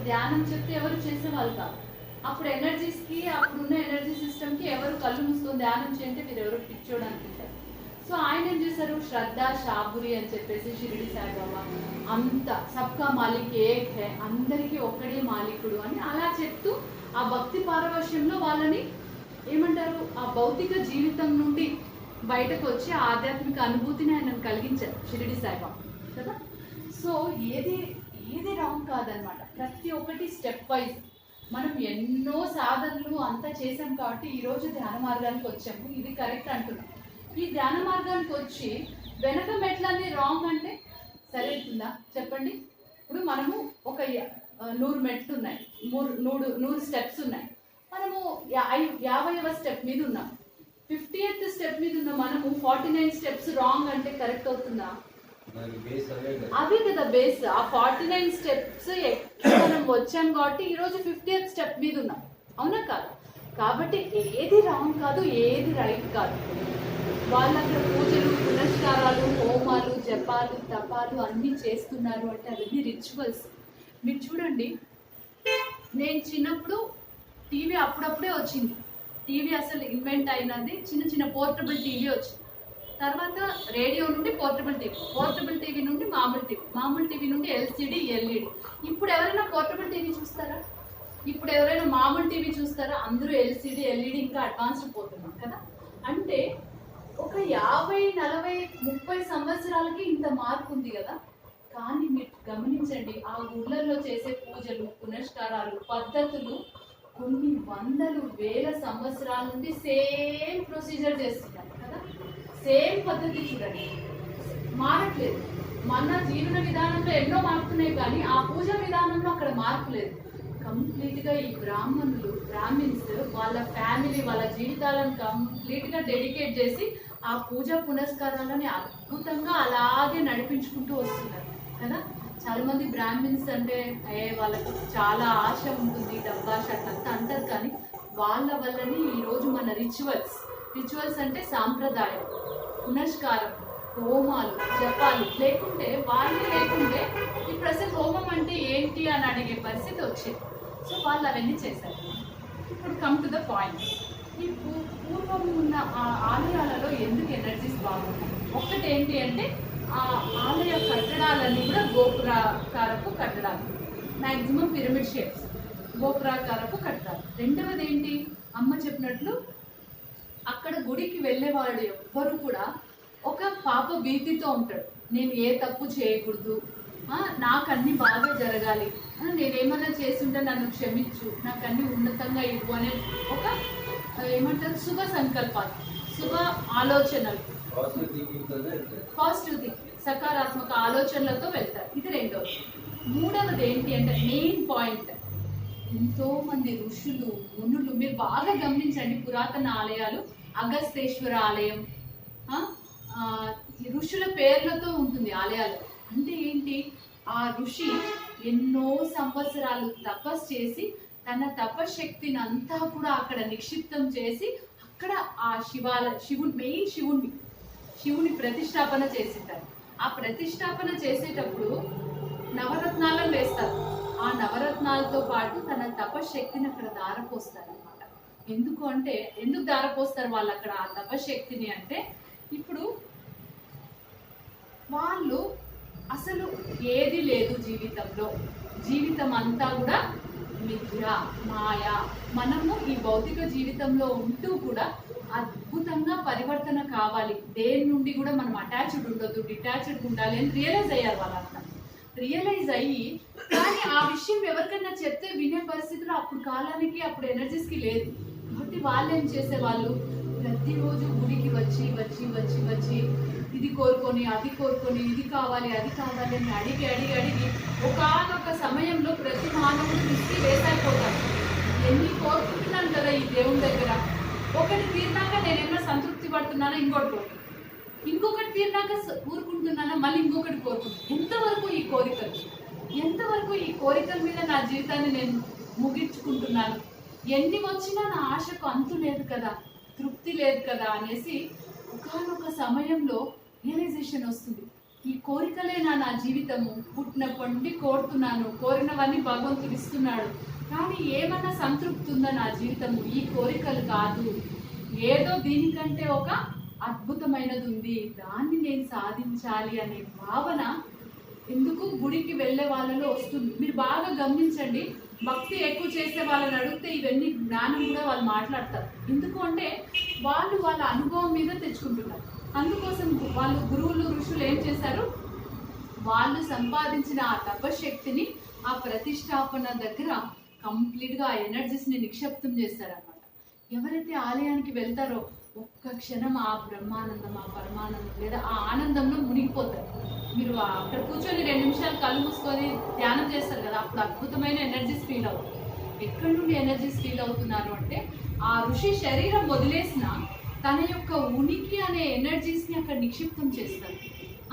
ధ్యానం చెప్తే ఎవరు చేసేవాళ్ళు కాదు. అప్పుడు ఎనర్జీస్కి, అప్పుడున్న ఎనర్జీ సిస్టమ్కి ఎవరు కళ్ళు మూసుకొని ధ్యానం చేయంటే మీరు ఎవరు పిచ్చోడు అనుకుంటారు. సో ఆయన ఏం చేశారు, శ్రద్ధ షాబురి అని చెప్పేసి షిరిడి సాయిబాబా అంత సబ్కా మాలిక్ ఏక్ హే, అందరికీ ఒక్కడే మాలికుడు అని అలా చెప్తూ ఆ భక్తి పారవశ్యంలో వాళ్ళని ఏమంటారు, ఆ భౌతిక జీవితం నుండి బయటకు వచ్చి ఆధ్యాత్మిక అనుభూతిని ఆయన కలిగించారు షిరిడి సాయిబాబా కదా. సో ఏది రాంగ్ కాదనమాట. ప్రతి ఒక్కటి స్టెప్ వైజ్ మనం ఎన్నో సాధనలు అంతా చేసాం కాబట్టి ఈరోజు ధ్యాన మార్గానికి వచ్చాము. ఇది కరెక్ట్ అంటున్నాం. ఈ ధ్యాన మార్గానికి వచ్చి వెనక మెట్లన్నీ రాంగ్ అంటే సరిపోతుందా చెప్పండి? ఇప్పుడు మనము ఒక 100 మెట్లు ఉన్నాయి, 100 స్టెప్స్ ఉన్నాయి. మనము 50వ స్టెప్ మీద ఉన్నాం, 50th స్టెప్ మీద ఉన్న మనము 49 స్టెప్స్ రాంగ్ అంటే కరెక్ట్ అవుతుందా? అదే కదా బేస్. ఆ 49 స్టెప్స్ మనం వచ్చాం కాబట్టి ఈరోజు 50th స్టెప్ మీద ఉన్నాం, అవునా కాదు? కాబట్టి ఏది రాంగ్ కాదు, ఏది రైట్ కాదు. వాళ్ళు అక్కడ పూజలు, పునస్కారాలు, హోమాలు, జపాలు, తపాలు అన్నీ చేస్తున్నారు అంటే అవన్నీ రిచువల్స్. మీరు చూడండి, నేను చిన్నప్పుడు టీవీ అప్పుడప్పుడే వచ్చింది. టీవీ అసలు ఇన్వెంట్ అయినది చిన్న పోర్టబుల్ టీవీ వచ్చింది. తర్వాత రేడియో నుండి పోర్టబుల్ టీవీ నుండి మామూలు టీవీ నుండి ఎల్సిడి, ఎల్ఈడి. ఇప్పుడు ఎవరైనా పోర్టబుల్ టీవీ చూస్తారా? ఇప్పుడు ఎవరైనా మామూలు టీవీ చూస్తారా? అందరూ ఎల్సిడి, ఎల్ఈడి ఇంకా అడ్వాన్స్డ్ పోతున్నాం కదా. అంటే ఒక 50, 40, 30 సంవత్సరాలకి ఇంత మార్పు ఉంది కదా. కానీ మీరు గమనించండి, ఆ ఊళ్ళల్లో చేసే పూజలు, పునస్కారాలు, పద్ధతులు కొన్ని వందలు, వేల సంవత్సరాల నుండి సేమ్ ప్రొసీజర్ చేస్తున్నారు కదా. సేమ్ పద్ధతి చూడండి, మారట్లేదు. మన జీవన విధానంలో ఎన్నో మారుతున్నాయి కానీ ఆ పూజ విధానంలో అక్కడ మార్పు లేదు. కంప్లీట్గా ఈ బ్రాహ్మిన్స్ వాళ్ళ ఫ్యామిలీ, వాళ్ళ జీవితాలను కంప్లీట్గా డెడికేట్ చేసి ఆ పూజ పునస్కారాలని అద్భుతంగా అలాగే నడిపించుకుంటూ వస్తున్నారు కదా. చాలా మంది బ్రాహ్మిన్స్ అంటే వాళ్ళకి చాలా ఆశ ఉంటుంది, డబ్బాష అంతా అంటారు. కానీ వాళ్ళ వల్లని ఈరోజు మన రిచువల్స్ అంటే సాంప్రదాయం, పునస్కారం, హోమాలు, జపాలు లేకుంటే ఇప్పుడు అసలు హోమం అంటే ఏంటి అని అడిగే పరిస్థితి వచ్చింది. సో వాళ్ళు అవన్నీ చేశారు. ఇప్పుడు కమ్ టు ద పాయింట్. ఈ పూర్వం ఉన్న ఆ ఆలయాలలో ఎందుకు ఎనర్జీస్ బాగున్నాయి? ఒకటి ఏంటి అంటే ఆ ఆలయ కట్టడాలన్నీ కూడా గోపురాకారపు కట్టడాలు, మ్యాక్సిమం పిరమిడ్ షేప్స్, గోపురాకారపు కట్టడాలు. రెండవది ఏంటి, అమ్మ చెప్పినట్లు అక్కడ గుడికి వెళ్ళేవాడు ఎవ్వరు కూడా ఒక పాప భీతితో ఉంటాడు. నేను ఏ తప్పు చేయకూడదు, నాకు అన్ని బాగా జరగాలి, నేనేమన్నా చేస్తుంటే నన్ను క్షమించు, నాకు అన్ని ఉన్నతంగా ఇవ్వు అనే ఒక ఏమంటారు శుభ సంకల్పాలు, శుభ ఆలోచనలు, పాజిటివ్ థింకింగ్, సకారాత్మక ఆలోచనలతో వెళ్తారు. ఇది రెండవది. మూడవది ఏంటి అంటే మెయిన్ పాయింట్, ఎంతో మంది ఋషులు, మునులు, మీరు బాగా గమనించండి పురాతన ఆలయాలు, అగస్తేశ్వర ఆలయం ఋషుల పేర్లతో ఉంటుంది ఆలయాలు. అంటే ఏంటి, ఆ ఋషి ఎన్నో సంవత్సరాలు తపస్సు చేసి తన తపశక్తిని అంతా కూడా అక్కడ నిక్షిప్తం చేసి అక్కడ ఆ శివుని ప్రతిష్టాపన చేసింటారు. ఆ ప్రతిష్టాపన చేసేటప్పుడు నవరత్నాలను వేస్తారు. ఆ నవరత్నాలతో పాటు తన తపశక్తిని అక్కడ దారపోస్తారు అనమాట. ఎందుకు దారపోస్తారు వాళ్ళు అక్కడ ఆ తపశక్తిని అంటే, ఇప్పుడు వాళ్ళు అసలు ఏది లేదు జీవితంలో, జీవితం అంతా కూడా మిథ్య, మాయ. మనము ఈ భౌతిక జీవితంలో ఉంటూ కూడా అద్భుతంగా పరివర్తన కావాలి, దేని నుండి కూడా మనం అటాచ్డ్ ఉండొద్దు, డిటాచ్డ్ ఉండాలి అని రియలైజ్ అయ్యారు వాళ్ళంతా. రియలైజ్ అయ్యి కానీ ఆ విషయం ఎవరికైనా చెప్తే వినే పరిస్థితిలో అప్పుడు కాలానికి, అప్పుడు ఎనర్జీస్కి లేదు. కాబట్టి వాళ్ళు ఏం చేసేవాళ్ళు, ప్రతిరోజు గుడికి వచ్చి వచ్చి వచ్చి వచ్చి ఇది కోరుకొని అది కోరుకొని, ఇది కావాలి అది కావాలి అని అడిగి అడిగి అడిగి ఒకానొక సమయంలో ప్రతి మానవుడు దృష్టి వేసైపోతాడు. ఎన్ని కోరుకుంటున్నాను కదా ఈ దేవుని దగ్గర, ఒకటి తీరినాక నేనేమన్నా సంతృప్తి పడుతున్నానా, ఇంకొకటి తీరినాక ఊరుకుంటున్నానా, మళ్ళీ ఇంకొకటి కోరుకుంటున్నాను. ఎంతవరకు ఈ కోరికల మీద నా జీవితాన్ని నేను ముగించుకుంటున్నాను? ఎన్ని వచ్చినా నా ఆశకు అంతు లేదు కదా, తృప్తి లేదు కదా అనేసి ఒకానొక సమయంలో రియలైజేషన్ వస్తుంది. ఈ కోరికలేనా నా జీవితము, పుట్టినప్పటి నుండి కోరుతున్నాను, కోరినవన్నీ భగవంతుడు ఇస్తున్నాడు, కానీ ఏమన్నా సంతృప్తి ఉందా నా జీవితము? ఈ కోరికలు కాదు, ఏదో దీనికంటే ఒక అద్భుతమైనది ఉంది, దాన్ని నేను సాధించాలి అనే భావన ఎందుకు గుడికి వెళ్ళే వాళ్ళలో వస్తుంది. మీరు బాగా గమనించండి, భక్తి ఎక్కువ చేసే వాళ్ళని అడిగితే ఇవన్నీ జ్ఞానం కూడా వాళ్ళు మాట్లాడతారు. ఎందుకు అంటే వాళ్ళు వాళ్ళ అనుభవం మీద తెచ్చుకుంటున్నారు. అందుకోసం వాళ్ళు గురువులు ఋషులు ఏం చేశారు, వాళ్ళు సంపాదించిన ఆ తపశక్తిని ఆ ప్రతిష్టాపన దగ్గర కంప్లీట్గా ఆ ఎనర్జీస్ని నిక్షిప్తం చేస్తారన్నమాట. ఎవరైతే ఆలయానికి వెళ్తారో ఒక్క క్షణం ఆ బ్రహ్మానందం, ఆ పరమానందం లేదా ఆ ఆనందంలో మునిగిపోతారు. మీరు అక్కడ కూర్చొని 2 నిమిషాలు కళ్ళు మూసుకొని ధ్యానం చేస్తారు కదా, అప్పుడు అద్భుతమైన ఎనర్జీస్ ఫీల్ అవుతుంది. ఎక్కడి నుండి ఎనర్జీస్ ఫీల్ అవుతున్నారు అంటే ఆ ఋషి శరీరం వదిలేసిన తన యొక్క ఉనికి అనే ఎనర్జీస్ని అక్కడ నిక్షిప్తం చేస్తారు.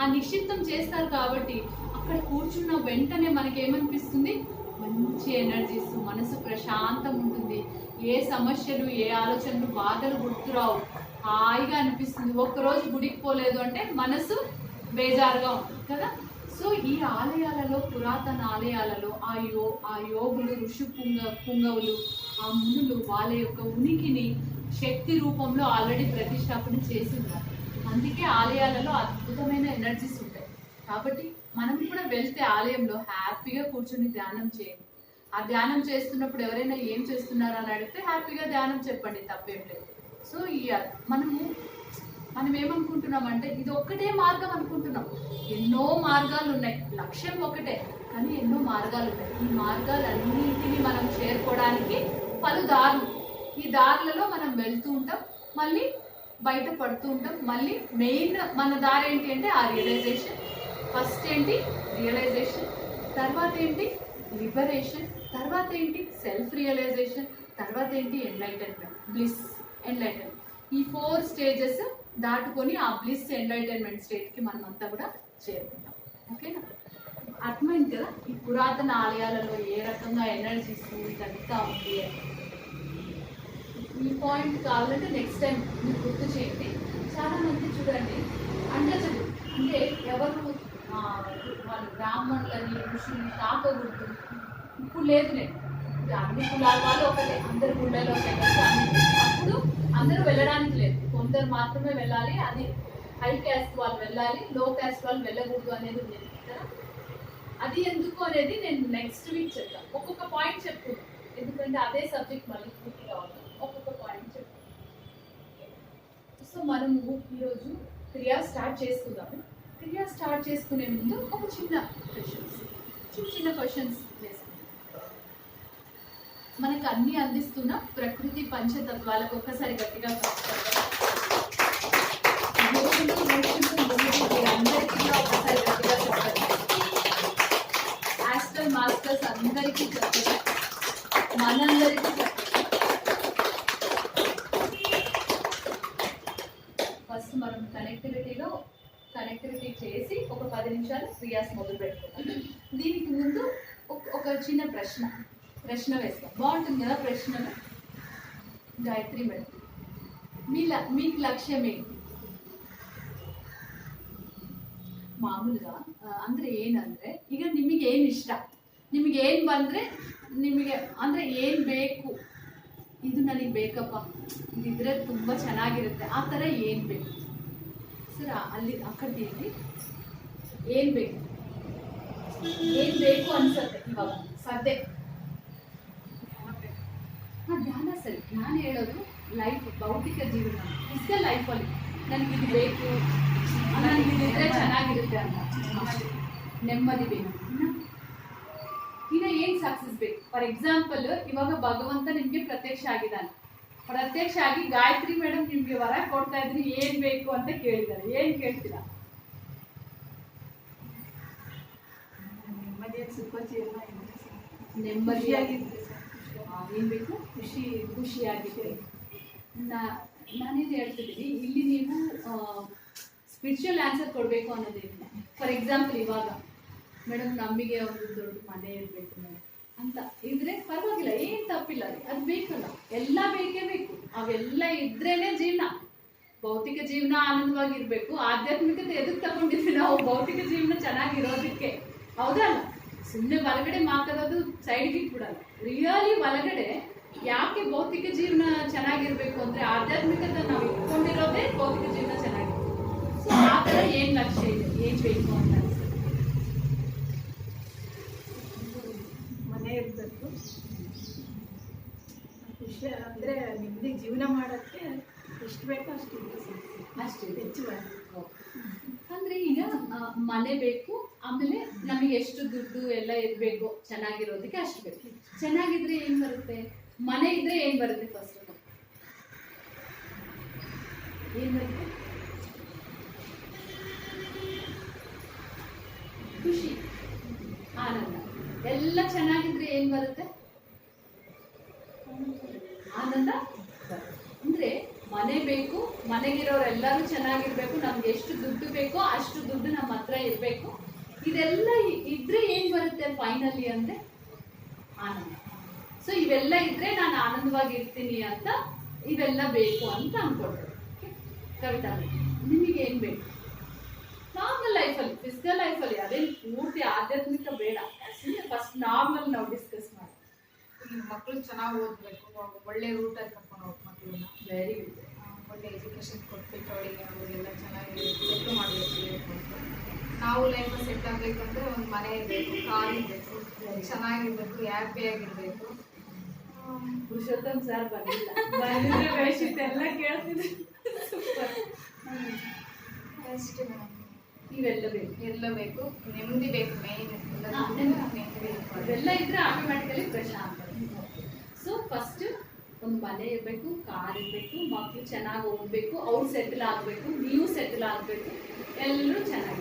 ఆ నిక్షిప్తం చేస్తారు కాబట్టి అక్కడ కూర్చున్న వెంటనే మనకేమనిపిస్తుంది, మంచి ఎనర్జీస్, మనసు ప్రశాంతం ఉంటుంది, ఏ సమస్యలు ఏ ఆలోచనలు బాధలు గుర్తురావు, హాయిగా అనిపిస్తుంది. ఒక్కరోజు గుడికి పోలేదు అంటే మనసు బేజారుగా ఉంటుంది కదా. సో ఈ ఆలయాలలో, పురాతన ఆలయాలలో ఆ యోగులు, ఋషి పుంగవులు, ఆ మునులు వాళ్ళ యొక్క ఉనికిని శక్తి రూపంలో ఆల్రెడీ ప్రతిష్టాపన చేసి ఉన్నారు. అందుకే ఆలయాలలో అద్భుతమైన ఎనర్జీస్ ఉంటాయి. కాబట్టి మనం కూడా వెళ్తే ఆలయంలో హ్యాపీగా కూర్చొని ధ్యానం చేయండి. ఆ ధ్యానం చేస్తున్నప్పుడు ఎవరైనా ఏం చేస్తున్నారు అని అడిగితే హ్యాపీగా ధ్యానం చెప్పండి, తప్పేం లేదు. సో మనం ఏమనుకుంటున్నామంటే ఇది ఒక్కటే మార్గం అనుకుంటున్నాం. ఎన్నో మార్గాలు ఉన్నాయి, లక్ష్యం ఒకటే కానీ ఎన్నో మార్గాలు ఉన్నాయి. ఈ మార్గాలన్నింటినీ మనం చేరుకోవడానికి పలు దారులు, ఈ దారులలో మనం వెళ్తూ ఉంటాం, మళ్ళీ బయట పడుతూ ఉంటాం. మళ్ళీ మెయిన్ మన దారి ఏంటి అంటే ఆ రియలైజేషన్. ఫస్ట్ ఏంటి రియలైజేషన్, తర్వాత ఏంటి లిబరేషన్, తర్వాత ఏంటి సెల్ఫ్ రియలైజేషన్, తర్వాత ఏంటి ఎన్లైటన్మెంట్, బ్లిస్, ఎన్లైటన్మెంట్. ఈ 4 స్టేజెస్ దాటుకొని ఆ బ్లిస్ ఎన్లైటన్మెంట్ స్టేట్కి మనం అంతా కూడా చేరుకుంటాం. ఓకేనా? అర్థమైంది కదా ఈ పురాతన ఆలయాలలో ఏ రకంగా ఎనర్జీస్ ఇదంతా ఉంది అని. ఈ పాయింట్ కావాలంటే నెక్స్ట్ టైం మీరు గుర్తు చేయండి. చాలా మంది చూడండి అంటచదు, అంటే ఎవరు వాళ్ళు బ్రాహ్మణులని ఋషుల్ని తాకకూడదు. ఇప్పుడు లేదు, నేను అన్ని కులాల వాళ్ళు ఒకటే, అందరు గుళ్ళలో అప్పుడు అందరూ వెళ్ళడానికి లేదు, కొందరు మాత్రమే వెళ్ళాలి. అది హై క్యాస్ట్ వాళ్ళు వెళ్ళాలి, లో క్యాస్ట్ వాళ్ళు వెళ్ళకూడదు అనేది ఉంది కదా. అది ఎందుకు అనేది నేను నెక్స్ట్ వీక్ చెప్తాను. ఒక్కొక్క పాయింట్ చెప్పుకుంటాను, ఎందుకంటే అదే సబ్జెక్ట్ మళ్ళీ పూర్తి కావాలి. ఒక్కొక్క పాయింట్ చెప్తాను. సో మనము ఈరోజు క్రియ స్టార్ట్ చేసుకుందాము. క్రియ స్టార్ట్ చేసుకునే ముందు ఒక చిన్న క్వశ్చన్స్ వేసుకుందాం. మనకు అన్ని అందిస్తున్న ప్రకృతి పంచతత్వాలకు ఒక్కసారి గట్టిగా అందరికీ ఒకసారి గట్టిగా చెప్పండి. ఆస్ట్రల్ మాస్టర్స్ అందరికీ చెప్పండి, మనందరికీ చెప్పండి. ఫస్ట్ మనం కనెక్టివిటీ చేసి ఒక 10 నిమిషాలు క్రియాస్ మొదలు పెట్టుకుంటాం. దీనికి ముందు ఒక చిన్న ప్రశ్న వేస్తాం, బాగుంటుంది కదా ప్రశ్నలు. గాయత్రి మేడం, మీకు లక్ష్యం ఏంటి? ಮಾಮೂలుగా ಅಂದರೆ ಏನಂದರೆ ಈಗ ನಿಮಗೆ ಏನು ಇಷ್ಟ, ನಿಮಗೆ ಏನು ಬಂದರೆ ನಿಮಗೆ ಅಂದರೆ ಏನು ಬೇಕು, ಇದು ನನಗೆ ಬೇಕಪ್ಪ, ಇದಿದ್ರೆ ತುಂಬ ಚೆನ್ನಾಗಿರುತ್ತೆ, ಆ ಥರ ಏನು ಬೇಕು ಸರ್? ಅಲ್ಲಿ ಅಕ್ಕಡಿಯಲ್ಲಿ ಏನು ಬೇಕು ಅನ್ಸುತ್ತೆ ಇವಾಗ ಸದ್ಯ? ಧ್ಯಾನ ಸರಿ. ನಾನು ಹೇಳೋದು ಲೈಫ್, ಭೌತಿಕ ಜೀವನ, ಫಿಸಿಕಲ್ ಲೈಫಲ್ಲಿ ನನಗಿದು ಬೇಕು, ನನಗಿದ್ರೆ ಚೆನ್ನಾಗಿರುತ್ತೆ ಅಂತ, ನೆಮ್ಮದಿ ಬೇಕು. ಇನ್ನು ಏನು ಸಕ್ಸಸ್ ಬೇಕು? ಫಾರ್ ಎಕ್ಸಾಂಪಲ್ ಇವಾಗ ಭಗವಂತ ನಿಮಗೆ ಪ್ರತ್ಯಕ್ಷ ಆಗಿದ್ದಾನೆ, ಪ್ರತ್ಯಕ್ಷ ಆಗಿ ಗಾಯತ್ರಿ ಮೇಡಮ್ ನಿಮಗೆ ವರ ಕೊಡ್ತಾ ಇದ್ರಿ, ಏನು ಬೇಕು ಅಂತ ಕೇಳಿದ್ದಾರೆ, ಏನು ಕೇಳ್ತೀರಾ? ನೆಮ್ಮದಿಯಾಗಿದ್ರೆ ಏನು ಬೇಕು? ಖುಷಿಯಾಗಿದೆ. ನಾನೇನು ಹೇಳ್ತಿದ್ದೀನಿ, ಇಲ್ಲಿ ನೀವು ಸ್ಪಿರಿಚುವಲ್ ಆನ್ಸರ್ ಕೊಡಬೇಕು ಅನ್ನೋದೇನಿಲ್ಲ. ಫಾರ್ ಎಕ್ಸಾಂಪಲ್ ಇವಾಗ ಮೇಡಮ್ ನಮಗೆ ಒಂದು ದೊಡ್ಡ ಮನೆ ಇರಬೇಕು ಮೇಡಮ್ ಅಂತ ಇದ್ರೆ ಪರವಾಗಿಲ್ಲ, ಏನು ತಪ್ಪಿಲ್ಲ, ಅದು ಬೇಕಲ್ಲ, ಎಲ್ಲ ಬೇಕೇ ಬೇಕು, ಅವೆಲ್ಲ ಇದ್ರೇನೆ ಜೀವನ. ಭೌತಿಕ ಜೀವನ ಆನಂದವಾಗಿರ್ಬೇಕು. ಆಧ್ಯಾತ್ಮಿಕತೆ ಎದಕ್ಕೆ ತಗೊಂಡಿದ್ವಿ ನಾವು? ಭೌತಿಕ ಜೀವನ ಚೆನ್ನಾಗಿರೋದಕ್ಕೆ, ಹೌದಲ್ಲ? ಸುಮ್ಮನೆ ಹೊರಗಡೆ ಮಾತಾಡೋದು ಸೈಡ್ಗೆ ಇಟ್ಬಿಡಲ್ಲ. ರಿಯಲಿ ಒಳಗಡೆ ಯಾಕೆ ಭೌತಿಕ ಜೀವನ ಚೆನ್ನಾಗಿರ್ಬೇಕು ಅಂದ್ರೆ ಆಧ್ಯಾತ್ಮಿಕತೆ ನಾವು ಇಟ್ಕೊಂಡಿರೋದೇ ಭೌತಿಕ ಜೀವನ ಚೆನ್ನಾಗಿರ್ಬೇಕು. ಸೊ ಆ ಥರ ಏನ್ ಲಕ್ಷ್ಯ ಇದೆ, ಏನ್ ಬೇಕು ಅಂತ ಅನ್ಸುತ್ತೆ? ಮನೆ ಇರಬೇಕು, ಖುಷಿ ಅಂದರೆ ನೆಮ್ಮದಿ ಜೀವನ ಮಾಡೋಕ್ಕೆ ಎಷ್ಟು ಬೇಕೋ ಅಷ್ಟು ಅಷ್ಟೇ ಹೆಚ್ಚು ಅಂದ್ರೆ ಈಗ ಮನೆ ಬೇಕು, ಆಮೇಲೆ ನಮಗೆ ಎಷ್ಟು ದುಡ್ಡು ಎಲ್ಲ ಇರಬೇಕು ಚೆನ್ನಾಗಿರೋದಕ್ಕೆ ಅಷ್ಟು ಬೇಕು. ಚೆನ್ನಾಗಿದ್ರೆ ಏನ್ ಬರುತ್ತೆ? ಮನೆ ಇದ್ರೆ ಏನ್ ಬರುತ್ತೆ? ಫಸ್ಟ್ ಏನ್ ಬರುತ್ತೆ? ಖುಷಿ, ಆನಂದ. ಎಲ್ಲ ಚೆನ್ನಾಗಿದ್ರೆ ಏನ್ ಬರುತ್ತೆ? ಆನಂದ. ಅಂದ್ರೆ ಮನೆ ಬೇಕು, ಮನೆಗಿರೋರೆಲ್ಲರೂ ಚೆನ್ನಾಗಿರ್ಬೇಕು, ನಮ್ಗೆ ಎಷ್ಟು ದುಡ್ಡು ಬೇಕೋ ಅಷ್ಟು ದುಡ್ಡು ನಮ್ಮ ಹತ್ರ ಇರಬೇಕು. ಇದೆಲ್ಲ ಇದ್ರೆ ಏನ್ ಬರುತ್ತೆ ಫೈನಲಿ ಅಂದ್ರೆ ಆನಂದ. ಸೊ ಇವೆಲ್ಲ ಇದ್ರೆ ನಾನು ಆನಂದವಾಗಿ ಇರ್ತೀನಿ ಅಂತ ಇವೆಲ್ಲ ಬೇಕು ಅಂತ ಅನ್ಕೊಂಡ್ರೆ ಕವಿತಾ, ನಿಮಗೆ ಏನ್ ಬೇಕು? ನಾರ್ಮಲ್ ಲೈಫಲ್ಲಿ, ಫಿಸಿಕಲ್ ಲೈಫಲ್ಲಿ, ಅದೇನು ಪೂರ್ತಿ ಆಧ್ಯಾತ್ಮಿಕ ಬೇಡ, ಫಸ್ಟ್ ನಾರ್ಮಲ್ ನಾವು ಡಿಸ್ಕಸ್ ಮಾಡಿ. ಮಕ್ಕಳು ಚೆನ್ನಾಗಿ ಓದಬೇಕು, ಒಳ್ಳೆ ರೂಟಲ್ಲಿ ಕರ್ಕೊಂಡು ಹೋಗ್ಬೇಕು ಮಕ್ಕಳನ್ನ. Very good. ಒಳ್ಳೆ ಎಜುಕೇಷನ್ ಕೊಟ್ಬಿಟ್ಟು ಅವರಿಗೆಲ್ಲ ಚೆನ್ನಾಗಿ ಸೆಟ್ ಮಾಡಬೇಕು. ನಾವು ಲೈಫಲ್ಲಿ ಸೆಟ್ ಆಗಬೇಕಂದ್ರೆ ಒಂದು ಮನೆ ಇರಬೇಕು, ಕಾರ್ ಇರಬೇಕು, ಚೆನ್ನಾಗಿರ್ಬೇಕು, ಹ್ಯಾಪಿಯಾಗಿರ್ಬೇಕು. ಪುರುಷೋತ್ತಮ್ ಸರ್ ಬಂದಿಲ್ಲ, ಬಂದಿದ್ರೆ ಬೇಷಿತ್ತೆಲ್ಲ ಕೇಳ್ತಿದ್ರು. ಅಷ್ಟೇ ಮೇಡಮ್. ಇವೆಲ್ಲ ಬೇಕು, ಎಲ್ಲ ಬೇಕು, ನೆಮ್ಮದಿ ಬೇಕು. ಮೇನ್ ಇವೆಲ್ಲ ಇದ್ರೆ ಆಟೋಮ್ಯಾಟಿಕಲಿ ಪ್ರಶಾಂತ. ಸೊ ಫಸ್ಟ್ ಒಂದು ಮನೆ ಇರಬೇಕು, ಕಾರ್ ಇರಬೇಕು, ಮಕ್ಕಳು ಚೆನ್ನಾಗಿ ಓದಬೇಕು, ಅವ್ರು ಸೆಟ್ಲ್ ಆಗಬೇಕು, ನೀವು ಸೆಟ್ಲ್ ಆಗಬೇಕು, ಎಲ್ಲರೂ ಚೆನ್ನಾಗಿ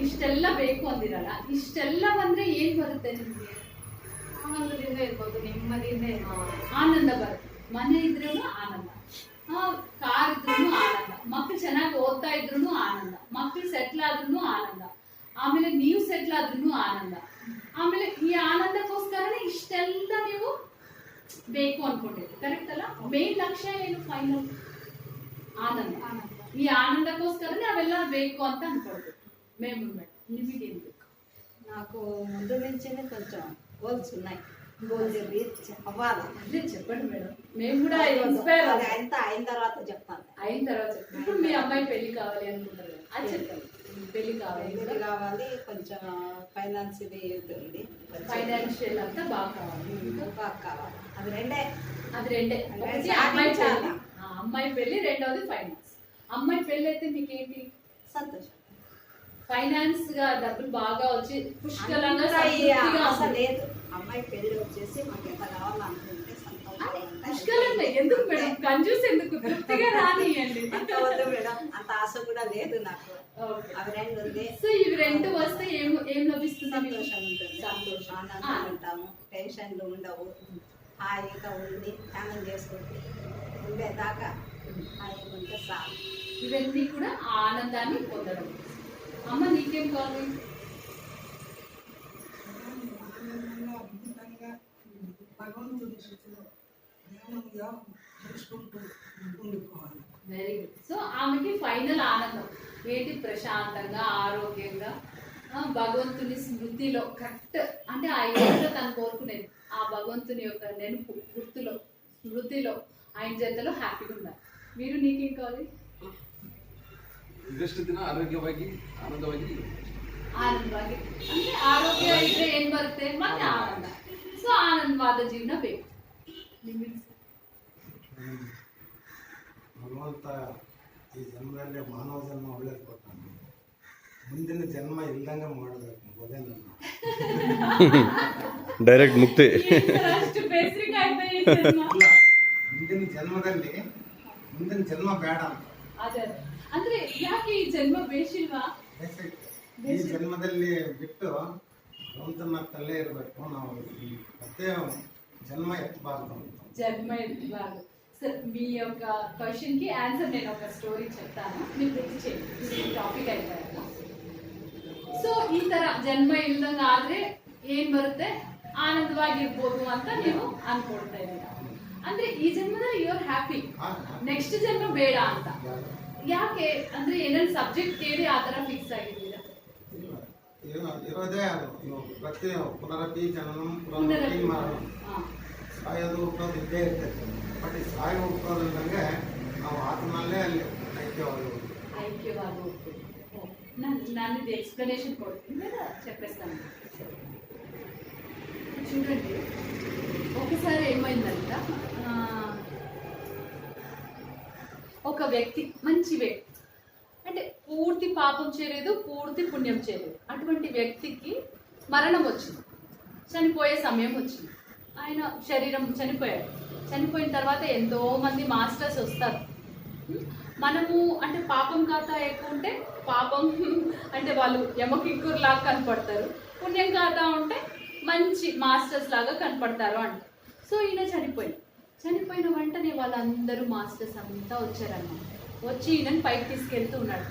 ಇಷ್ಟೆಲ್ಲ ಬೇಕು ಅಂದಿರಲ್ಲ. ಇಷ್ಟೆಲ್ಲ ಬಂದ್ರೆ ಏನ್ ಬರುತ್ತೆ ನಿಮ್ಗೆ? ಆನಂದದಿಂದ ಇರ್ಬೋದು, ನೆಮ್ಮದಿಯಿಂದ ಇರ್ಬೋದು. ಆನಂದ ಬರುತ್ತೆ. ಮನೆ ಇದ್ರೂ ಆನಂದ, ಕಾರ್ ಇದ್ರೂ ಆನಂದ, ಮಕ್ಳು ಚೆನ್ನಾಗಿ ಓದ್ತಾ ಇದ್ರು ಆನಂದ, ಮಕ್ಳು ಸೆಟ್ಲ್ ಆದ್ರೂ ಆನಂದ, ಆಮೇಲೆ ನೀವು ಸೆಟ್ಲ್ ಆದ್ರೂ ಆನಂದ. ಆಮೇಲೆ ಈ ಆನಂದಕ್ಕೋಸ್ಕರನೇ ಇಷ್ಟೆಲ್ಲ ನೀವು ಬೇಕು ಅನ್ಕೊಂಡಿರ್ತೀವಿ, ಕರೆಕ್ಟ್ ಅಲ್ಲ? ಮೇನ್ ಲಕ್ಷ್ಯ ಏನು? ಫೈನಲ್ ಆನಂದ. ಈ ఆనందకోస్కరనే అವೆಲ್ಲ ಬೇಕು ಅಂತ ಅನ್ಕೊಳ್ಬೇಕು. మేము నిమిగేం ಬೇಕು? నాకు ముందు నుంచినే కొంచెం గోల్స్ ఉన్నాయి. గోల్స్ రీచ్ అవ్వాలి. అదే చెప్పండి మేడం, మేము కూడా ఇన్స్పైర్ అది అయిన తర్వాత చెప్తాను. అయిన తర్వాత చెప్తాను. ఇప్పుడు మీ అమ్మాయి పెళ్లి కావాలి అనుకుంటారు కదా, అది చెప్పండి. పెళ్లి కావాలి, కొంచెం ఫైనాన్స్ ఇది ఉంది, ఫైనాన్షియల్ అంతా బాగా కావాలి. అది రెండే. ఒకటి అమ్మాయి పెళ్లి, అమ్మాయి పెళ్లి, రెండవది ఫైనాన్స్. అమ్మాయి పెళ్లి అయితే మీకేంటి? సంతోషం. ఫైనాన్స్ గా డబ్బులు బాగా వచ్చి పుష్కలంగా అసలు లేదు. అమ్మాయి పెళ్లి వచ్చేసి మాకు ఎంత కావాలనుకుంటే పుష్కలంగా. ఎందుకు మేడం కంజూస్ ఎందుకు? తృప్తిగా రానియండి. అంత వద్దు మేడం, అంత ఆశ కూడా లేదు నాకు. అవి రెండు ఉంది. సో ఇవి రెండు వస్తే ఏం లభిస్తుంది? సంతోషం ఉంటుంది, సంతోషం, ఆనందంగా ఉంటాము, టెన్షన్లు ఉండవు, హాయిగా ఉండి ధ్యానం చేసుకుంటే ఉండేదాకా హాయిగా ఉంటే చాలు. ఇవన్నీ కూడా ఆనందాన్ని పొందడం. అమ్మ నీకేం కావాలి? Very good. సో ఆమెకి ఫైనల్ ఆనందం ఏంటి? ప్రశాంతంగా, ఆరోగ్యంగా, భగవంతుని స్మృతిలో, కరెక్ట్ అంటే ఆ ఏదో తను కోరుకునేది ఆ భగవంతుని యొక్క నెనుపు గుర్తులో, స్మృతిలో, ఆయన జతలో హ్యాపీగా ఉండాలి. మీరు నీకేం కావాలి? ಆರೋಗ್ಯವಾಗಿ ಆನಂದವಾಗಿ ಅಂದ್ರೆ ಆರೋಗ್ಯ ಇದ್ರೆ ಏನ್ ಬರುತ್ತೆ? ಮತ್ತೆ ಆನಂದ. ಸೊ ಆನಂದವಾದ ಜೀವನ ಬೇಕು. ಭಗವಂತ ಈ ಜನ್ಮದಲ್ಲಿ ಮಾನವ ಜನ್ಮ ಒಳ್ಳೇದು ಕೊಟ್ಟಾನ, ಮುಂದಿನ ಜನ್ಮ ಇಲ್ದಂಗೆ ಮಾಡಬೇಕು. ಮೊದಲೇ ಡೈರೆಕ್ಟ್ ಮುಕ್ತಿ. ಮುಂದಿನ ಜನ್ಮ ಬೇಡ ಅಂತ. ಅದೇ ಅಂದ್ರೆ ಯಾಕೆ ಈ ಜನ್ಮ ಬೇಷಿಲ್ವಾ? ಈ ಜನ್ಮದಲ್ಲಿ ಬಿಟ್ಟು ಭಗವಂತನ ತಲ್ಲೇ ಇರಬೇಕು. ನಾವು ಮತ್ತೆ జన్మ ఎత్తబారదు. సార్ మీ యొక్క క్వశ్చన్కి ఆన్సర్ నేను ఒక స్టోరీ చెప్తాను, మీరు గుర్తు చేయండి. ಟಾಪಿಕ್ ಆಯ್ತಾಯಲ್ಲ. ಸೊ ಈ ತರ ಜನ್ಮ ಇಲ್ದಂಗೆ ಆದ್ರೆ ಏನ್ ಬರುತ್ತೆ? ಆನಂದವಾಗಿರ್ಬೋದು ಅಂತ ನೀವು ಅನ್ಕೊಳ್ತಾ ಇದ್ದೀರಾ. ಅಂದ್ರೆ ಈ ಜನ್ಮದಲ್ಲಿ ಯು ಆರ್ ಹ್ಯಾಪಿ, ಹಾ, ನೆಕ್ಸ್ಟ್ ಜನ್ಮ ಬೇಡ ಅಂತ. ಯಾರು? ಯಾಕೆ ಅಂದ್ರೆ ಏನಾದ್ರು ಸಬ್ಜೆಕ್ಟ್ ಕೇಳಿ ಆ ತರ ಫಿಕ್ಸ್ ಆಗಿದ್ದೀರಾ? ಇರೋದೇ ಅದು. ಪ್ರತಿ ಪುನರಪಿ ಜನನಂ ಪುನರಪಿ ಮರಣಂ, ಸಾಯೋದು ಹುಟ್ಟೋದು ಇದ್ದೇ ಇರ್ತೈತೆ. ಬಟ್ ಈ ಸಾಯೋ ಹುಟ್ಟೋದಂದಂಗೆ ನಾವು ಆತ್ಮನಲ್ಲೇ ಅಲ್ಲಿ ఐక్యవాదు. నన్ను ఇది ఎక్స్ప్లెనేషన్ కొడుతుంది లేదా చెప్పేస్తాను. చూడండి, ఒకసారి ఏమైందంట, ఒక వ్యక్తి మంచి వ్యక్తి అంటే పూర్తి పాపం చేయలేదు, పూర్తి పుణ్యం చేయలేదు, అటువంటి వ్యక్తికి మరణం వచ్చింది, చనిపోయే సమయం వచ్చింది. ఆయన శరీరం చనిపోయాడు. చనిపోయిన తర్వాత ఎంతో మంది మాస్టర్స్ వస్తారు. మనము అంటే పాపం ఖాతా ఎక్కువ ఉంటే పాపం అంటే వాళ్ళు యమకింకురు లాగా కనపడతారు, పుణ్యం ఖాతా ఉంటే మంచి మాస్టర్స్ లాగా కనపడతారు అంట. సో ఈయన చనిపోయిన వెంటనే వాళ్ళందరూ మాస్టర్స్ అంతా వచ్చారన్నమాట. వచ్చి ఈయనని పైకి తీసుకెళ్తూ ఉన్నాడు.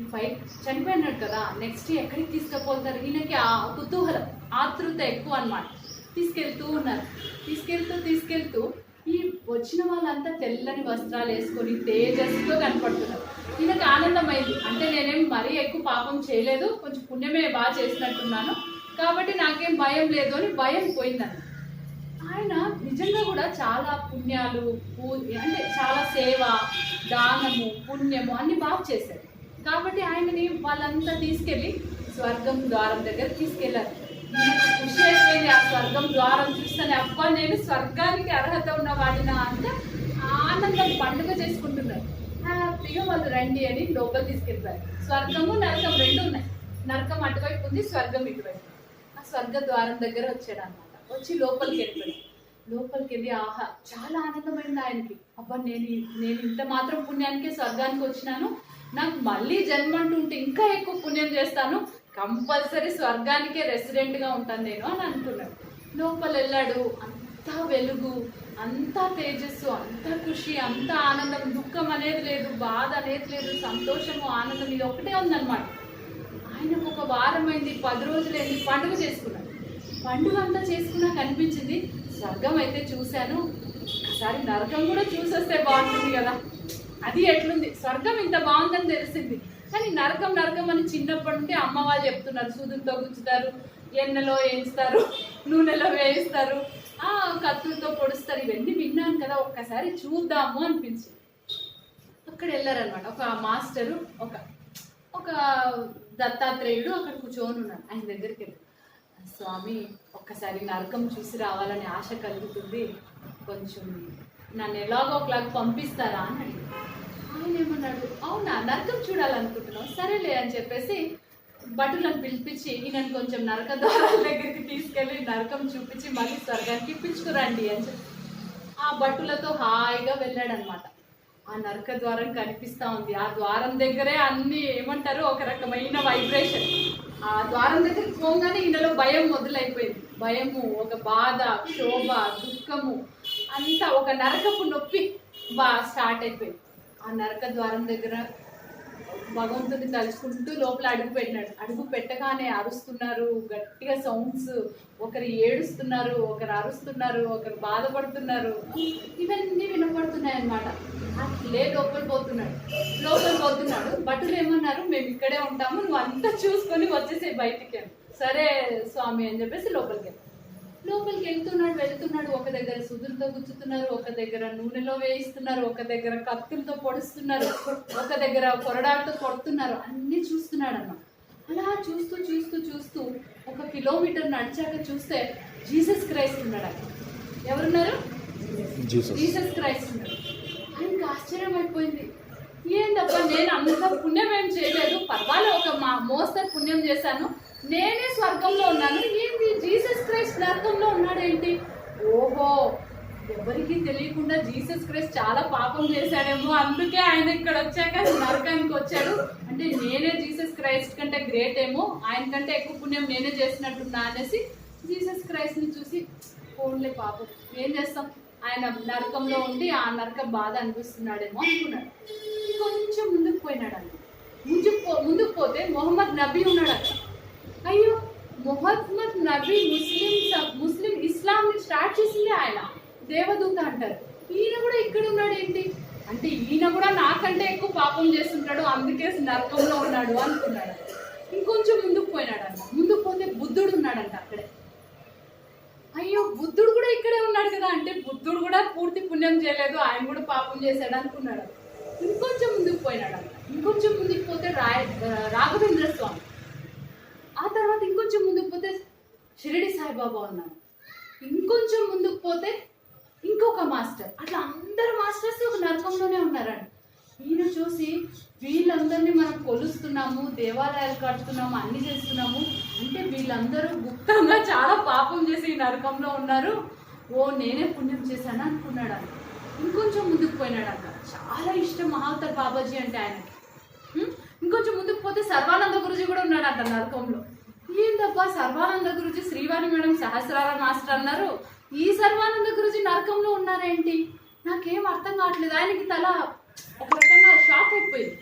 ఈ పైకి చనిపోయినాడు కదా, నెక్స్ట్ ఎక్కడికి తీసుకుపోతారు, ఈయనకి ఆ కుతూహలం, ఆతృత ఎక్కువ అన్నమాట. తీసుకెళ్తూ ఉన్నారు. తీసుకెళ్తూ ఈ వచ్చిన వాళ్ళంతా తెల్లని వస్త్రాలు వేసుకొని తేజస్సుతో కనపడుతున్నారు. ఈయనకి ఆనందమైంది, అంటే నేనేం మరీ ఎక్కువ పాపం చేయలేదు, కొంచెం పుణ్యమే బాగా చేసినట్టున్నాను కాబట్టి నాకేం భయం లేదు అని భయం పోయిందని. ఆయన నిజంగా కూడా చాలా పుణ్యాలు అంటే చాలా సేవ, దానము, పుణ్యము అన్ని బాగా చేశారు. కాబట్టి ఆయనని వాళ్ళంతా తీసుకెళ్ళి స్వర్గం ద్వారం దగ్గర తీసుకెళ్లారు. ఖుషి అయిపోయింది ఆ స్వర్గం ద్వారం చూస్తానే, అబ్బా నేను స్వర్గానికి అర్హత ఉన్న వాడినా అంటే ఆనందం పండుగ చేసుకుంటున్నారు. హ్యాపీగా వాళ్ళు రండి అని లోపల తీసుకెళ్ళిపోయారు. స్వర్గము నరకం రెండు ఉన్నాయి, నరకం అటువైపు ఉంది, స్వర్గం ఇటువైపు. ఆ స్వర్గ ద్వారం దగ్గర వచ్చాడు అన్నమాట. వచ్చి లోపలికి వెళ్ళి ఆహా చాలా ఆనందమైంది ఆయనకి. అబ్బా నేను ఇంత మాత్రం పుణ్యానికే స్వర్గానికి వచ్చినాను, నాకు మళ్ళీ జన్మ అంటూ ఉంటే ఇంకా ఎక్కువ పుణ్యం చేస్తాను, కంపల్సరీ స్వర్గానికే రెసిడెంట్గా ఉంటాను నేను అని అనుకున్నాడు. లోపల వెళ్ళాడు, అంతా వెలుగు, అంతా తేజస్సు, అంతా ఖుషి, అంతా ఆనందం, దుఃఖం అనేది లేదు, బాధ అనేది లేదు, సంతోషము, ఆనందం ఇది ఒకటే ఉందన్నమాట. ఆయనకు ఒక వారం అయింది, 10 రోజులైంది, పండుగ చేసుకున్నాడు. పండుగ అంతా చేసుకున్నాక అనిపించింది స్వర్గం అయితే చూశాను, ఒకసారి నరకం కూడా చూసొస్తే బాగుంటుంది కదా. అది ఎట్లుంది, స్వర్గం ఇంత బాగుందని తెలిసింది, కానీ నరకం అని చిన్నప్పటి నుండి అమ్మ వాళ్ళు చెప్తున్నారు. సూదులతో గుచ్చుతారు, ఎన్నెలో వేయిస్తారు, నూనెలో వేయిస్తారు, కత్తులతో పొడుస్తారు, ఇవన్నీ విన్నాను కదా, ఒక్కసారి చూద్దాము అనిపించింది. అక్కడ వెళ్ళారనమాట. ఒక మాస్టరు, ఒక దత్తాత్రేయుడు అక్కడ కూర్చొని ఉన్నాడు. ఆయన దగ్గరికి వెళ్ళి, స్వామి ఒక్కసారి నరకం చూసి రావాలని ఆశ కలుగుతుంది, కొంచెం నన్ను ఎలాగో ఒకలాగా పంపిస్తారా అని అడిగాడు. ఆయన ఏమన్నాడు, అవునా నరకం చూడాలనుకుంటున్నావు, సరేలే అని చెప్పేసి భటులను పిలిపించి ఈయనను కొంచెం నరక ద్వారాల దగ్గరికి తీసుకెళ్ళి నరకం చూపించి మళ్ళీ స్వర్గానికి పిలుచుకురండి అని చెప్పి ఆ భటులతో హాయిగా వెళ్ళాడనమాట. ఆ నరక ద్వారం కనిపిస్తూ ఉంది. ఆ ద్వారం దగ్గరే అన్ని ఏమంటారు, ఒక రకమైన వైబ్రేషన్. ఆ ద్వారం దగ్గరికి పోగానే ఈయనలో భయం మొదలైపోయింది. భయము, ఒక బాధ, క్షోభ, దుఃఖము అంతా ఒక నరకపు నొప్పి స్టార్ట్ అయిపోయింది. ఆ నరక ద్వారం దగ్గర భగవంతుని తలుచుకుంటూ లోపల అడుగు పెట్టగానే అరుస్తున్నారు, గట్టిగా సౌండ్స్, ఒకరు ఏడుస్తున్నారు, ఒకరు అరుస్తున్నారు, ఒకరు బాధపడుతున్నారు, ఇవన్నీ వినపడుతున్నాయి అన్నమాట. అట్లే లోపలికి పోతున్నాడు. భటులు ఏమన్నారు, మేము ఇక్కడే ఉంటాము, నువ్వు అంతా చూసుకొని వచ్చేసే బయటికి అని. సరే స్వామి అని చెప్పేసి లోపలికి వెళ్తున్నాడు. ఒక దగ్గర సుదులతో గుచ్చుతున్నారు, ఒక దగ్గర నూనెలో వేయిస్తున్నారు, ఒక దగ్గర కత్తులతో పొడుస్తున్నారు, ఒక దగ్గర కొరడాలతో కొడుతున్నారు, అన్ని చూస్తున్నాడు అన్న. అలా చూస్తూ 1 కిలోమీటర్ నడిచాక చూస్తే జీసస్ క్రైస్ట్ ఉన్నాడు అక్కడ. ఎవరున్నారు? జీసస్ క్రైస్ట్ ఉన్నాడు. ఆయనకి ఆశ్చర్యం అయిపోయింది. ఏంటబ్బా, నేను అంత పుణ్యం ఏం చేయలేదు, పర్వాలేదు ఒక మోస్తరు పుణ్యం చేశాను, నేనే స్వర్గంలో ఉన్నాను, ఏంటి జీసస్ క్రైస్ట్ నరకంలో ఉన్నాడేంటి? ఓహో, ఎవరికి తెలియకుండా జీసస్ క్రైస్ట్ చాలా పాపం చేశాడేమో, అందుకే ఆయన ఇక్కడ వచ్చాక నరకానికి వచ్చాడు. అంటే నేనే జీసస్ క్రైస్ట్ కంటే గ్రేట్ ఏమో, ఆయన కంటే ఎక్కువ పుణ్యం నేనే చేసినట్టున్నా అనేసి జీసస్ క్రైస్ట్ని చూసి ఫోన్లే పాపం ఏం చేస్తాం, ఆయన నరకంలో ఉండి ఆ నరక బాధ అనిపిస్తున్నాడేమో అనుకున్నాడు. కొంచెం ముందుకు పోయినాడు అండి. ముందుకు పోతే మొహమ్మద్ నబీ ఉన్నాడు అక్కడ. అయ్యో, మొహమ్మద్ నబీ ముస్లిం ఇస్లాంని స్టార్ట్ చేసింది ఆయన. దేవదూత అంటారు. ఈయన కూడా ఇక్కడ ఉన్నాడు ఏంటి అంటే ఈయన కూడా నాకంటే ఎక్కువ పాపం చేస్తుంటాడు, అందుకే నరకంలో ఉన్నాడు అనుకున్నాడు. ఇంకొంచెం ముందుకు పోయినాడంట. ముందుకు పోతే బుద్ధుడు ఉన్నాడంట అక్కడే. అయ్యో బుద్ధుడు కూడా ఇక్కడే ఉన్నాడు కదా అంటే బుద్ధుడు కూడా పూర్తి పుణ్యం చేయలేదు, ఆయన కూడా పాపం చేశాడు అనుకున్నాడు. ఇంకొంచెం ముందుకు పోయినాడంట. ఇంకొంచెం ముందుకు పోతే రాఘవేంద్ర స్వామి. ఆ తర్వాత ఇంకొంచెం ముందుకు పోతే షిరిడి సాయిబాబా ఉన్నాడు. ఇంకొంచెం ముందుకు పోతే ఇంకొక మాస్టర్. అట్లా అందరు మాస్టర్స్ ఒక నరకంలోనే ఉన్నారండి. ఈయన చూసి వీళ్ళందరినీ మనం కొలుస్తున్నాము, దేవాలయాలు కడుతున్నాము, అన్ని చేస్తున్నాము అంటే వీళ్ళందరూ గుప్తంగా చాలా పాపం చేసి ఈ నరకంలో ఉన్నారు, ఓ నేనే పుణ్యం చేశాను అనుకున్నాడు. ఇంకొంచెం ముందుకు పోయినాడంట. చాలా ఇష్టం మహావతార్ బాబాజీ అంటే ఆయనకి. ఇంకొంచెం ముందుకు పోతే సర్వానంద గురుజీ కూడా ఉన్నాడంట నరకంలో. ఏంటబ్బా సర్వానంద గురుజీ, శ్రీవాణి మేడం సహస్రార మాస్టర్ అన్నారు, ఈ సర్వానంద గురుజీ నరకంలో ఉన్నారేంటి, నాకేం అర్థం కావట్లేదు. ఆయనకి తల ఒక రకంగా షాక్ అయిపోయింది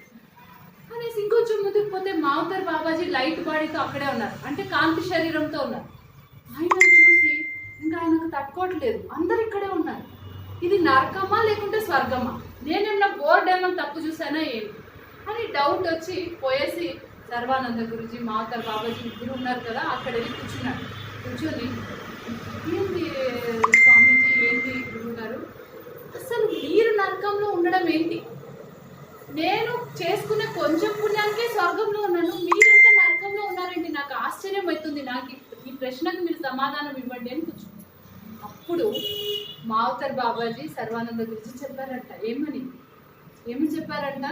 అనేసి ఇంకొంచెం ముందుకు పోతే మావతార్ బాబాజీ లైట్ బాడీతో అక్కడే ఉన్నారు, అంటే కాంతి శరీరంతో ఉన్నారు. ఆయనను చూసి ఇంకా ఆయనకు తట్టుకోవట్లేదు, అందరు ఇక్కడే ఉన్నారు. ఇది నరకమా లేకుంటే స్వర్గమా, నేనేమన్నా బోర్డు ఏమన్నా తప్పు చూసానా ఏంటి అని డౌట్ వచ్చి పోయేసి సర్వానంద గురుజీ మావతార్ బాబాజీ ఇద్దరు ఉన్నారు కదా అక్కడ వెళ్ళి కూర్చున్నాడు. కూర్చొని ఏంటి స్వామీజీ, ఏంటి గురువు గారు, అసలు మీరు నరకంలో ఉండడం ఏంటి, నేను చేసుకునే కొంచెం పుణ్యానికే స్వర్గంలో ఉన్నాను, మీరంతా నరకంలో ఉన్నారేంటి, నాకు ఆశ్చర్యం అవుతుంది, నాకు ఈ ప్రశ్నకు మీరు సమాధానం ఇవ్వండి అని కూర్చున్నాను. అప్పుడు మావతార్ బాబాజీ సర్వానంద గురించి చెప్పారంట. ఏమి చెప్పారంట,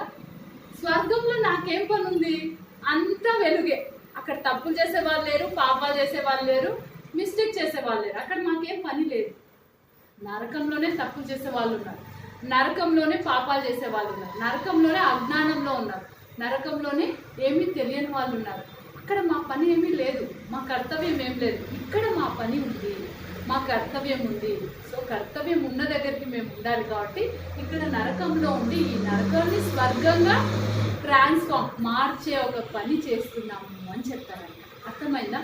స్వర్గంలో నాకేం పని ఉంది, అంతా వెలుగే, అక్కడ తప్పులు చేసే వాళ్ళు లేరు, పాపాలు చేసే వాళ్ళు లేరు, మిస్టేక్ చేసే వాళ్ళు లేరు, అక్కడ మాకేం పని లేదు. నరకంలోనే తప్పులు చేసే వాళ్ళు ఉన్నారు, నరకంలోనే పాపాలు చేసే వాళ్ళు ఉన్నారు, నరకంలోనే అజ్ఞానంలో ఉన్నారు, నరకంలోనే ఏమీ తెలియని వాళ్ళు ఉన్నారు. అక్కడ మా పని ఏమీ లేదు, మా కర్తవ్యం ఏం లేదు, ఇక్కడ మా పని ఉంది, మా కర్తవ్యం ఉంది. సో కర్తవ్యం ఉన్న దగ్గరికి మేము ఉండాలి కాబట్టి ఇక్కడ నరకంలో ఉండి ఈ నరకాన్ని స్వర్గంగా మార్చే ఒక పని చేస్తున్నాము అని చెప్తారంట. అర్థమైందా?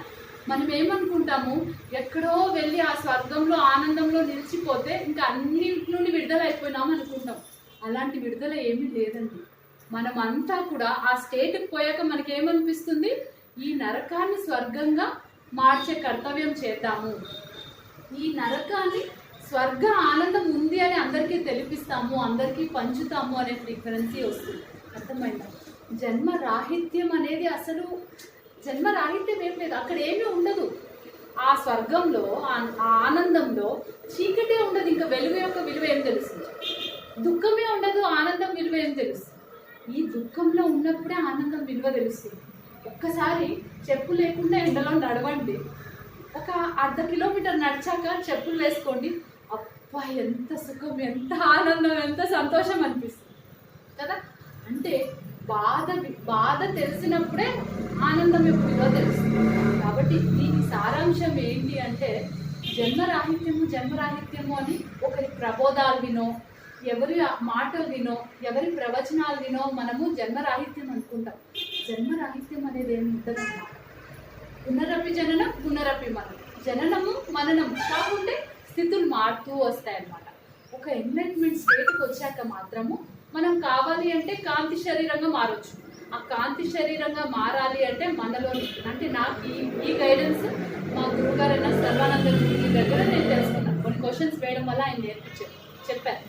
మనం ఏమనుకుంటాము, ఎక్కడో వెళ్ళి ఆ స్వర్గంలో ఆనందంలో నిలిచిపోతే ఇంకా అన్నింటి నుండి విడుదల అయిపోయినాము అనుకుంటాం. అలాంటి విడుదల ఏమీ లేదండి. మనం అంతా కూడా ఆ స్టేట్కి పోయాక మనకేమనిపిస్తుంది, ఈ నరకాన్ని స్వర్గంగా మార్చే కర్తవ్యం చేద్దాము, ఈ నరకాన్ని స్వర్గ ఆనందం ఉంది అని అందరికీ తెలిపిస్తాము, అందరికీ పంచుతాము అనే ఫ్రీక్వెన్సీ వస్తుంది. అర్థమైందా? జన్మ రాహిత్యం అనేది అసలు జన్మ రాహిత్యం ఏం లేదు, అక్కడ ఏమీ ఉండదు. ఆ స్వర్గంలో ఆ ఆనందంలో చీకటే ఉండదు, ఇంకా వెలుగు యొక్క విలువ ఏం తెలుస్తుంది, దుఃఖమే ఉండదు, ఆనందం విలువ ఏం తెలుస్తుంది. ఈ దుఃఖంలో ఉన్నప్పుడే ఆనందం విలువ తెలుస్తుంది. ఒక్కసారి చెప్పు లేకుండా ఎండలో నడవండి, ఒక అర్ధ కిలోమీటర్ నడిచాక చెప్పులు వేసుకోండి, అబ్బా ఎంత సుఖం, ఎంత ఆనందం, ఎంత సంతోషం అనిపిస్తుంది కదా. అంటే బాధ తెలిసినప్పుడే ఆనందం యొక్క విలువ తెలుస్తుంది. కాబట్టి దీని సారాంశం ఏంటి అంటే జన్మరాహిత్యము అని ఒకరి ప్రబోధాలు వినో, ఎవరి మాటలు వినో, ఎవరి ప్రవచనాలు వినో మనము జన్మరాహిత్యం అనుకుంటాం. జన్మరాహిత్యం అనేది ఏమి ఉంటుందన్నమాట. పునరపి జననం, పునరపి మననం, జననము మననం కాకుంటే స్థితులు మారుతూ వస్తాయన్నమాట. ఒక ఎన్లైట్మెంట్ స్టేట్కి వచ్చాక మాత్రము మనం కావాలి అంటే కాంతి శరీరంగా మారచ్చు. ఆ కాంతి శరీరంగా మారాలి అంటే మనలోని, అంటే నాకు ఈ గైడెన్స్ మా గురువుగారైన సర్వానంద గురుజీ దగ్గర నేను తెలుసుకున్నాను. కొన్ని క్వశ్చన్స్ వేయడం వల్ల ఆయన చెప్పారు.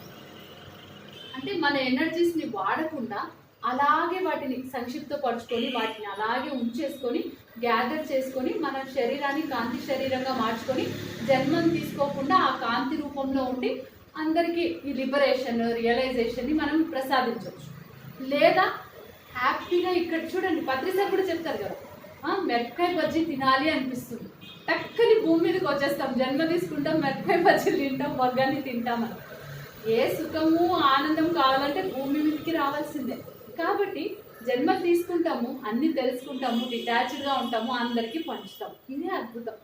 అంటే మన ఎనర్జీస్ని వాడకుండా అలాగే వాటిని సంక్షిప్తపరుచుకొని వాటిని అలాగే ఉంచేసుకొని గ్యాదర్ చేసుకొని మన శరీరాన్ని కాంతి శరీరంగా మార్చుకొని జన్మను తీసుకోకుండా ఆ కాంతి రూపంలో ఉండి అందరికీ ఈ లిబరేషన్, రియలైజేషన్ని మనం ప్రసాదించవచ్చు. లేదా హ్యాపీగా ఇక్కడ చూడండి, పత్రిసార్ కూడా చెప్తారు కదా, మిరపకాయ బజ్జీ తినాలి అనిపిస్తుంది, టక్కని భూమి మీదకి వచ్చేస్తాం, జన్మ తీసుకుంటాం, మిరపకాయ బజ్జీలు తింటాం, వగ్గాన్ని తింటామని. ఏ సుఖము ఆనందం కావాలంటే భూమి మీదకి రావాల్సిందే. కాబట్టి జన్మ తీసుకుంటాము, అన్ని తెలుసుకుంటాము, డిటాచ్డ్గా ఉంటాము, అందరికీ పంచుతాం. ఇదే అద్భుతం.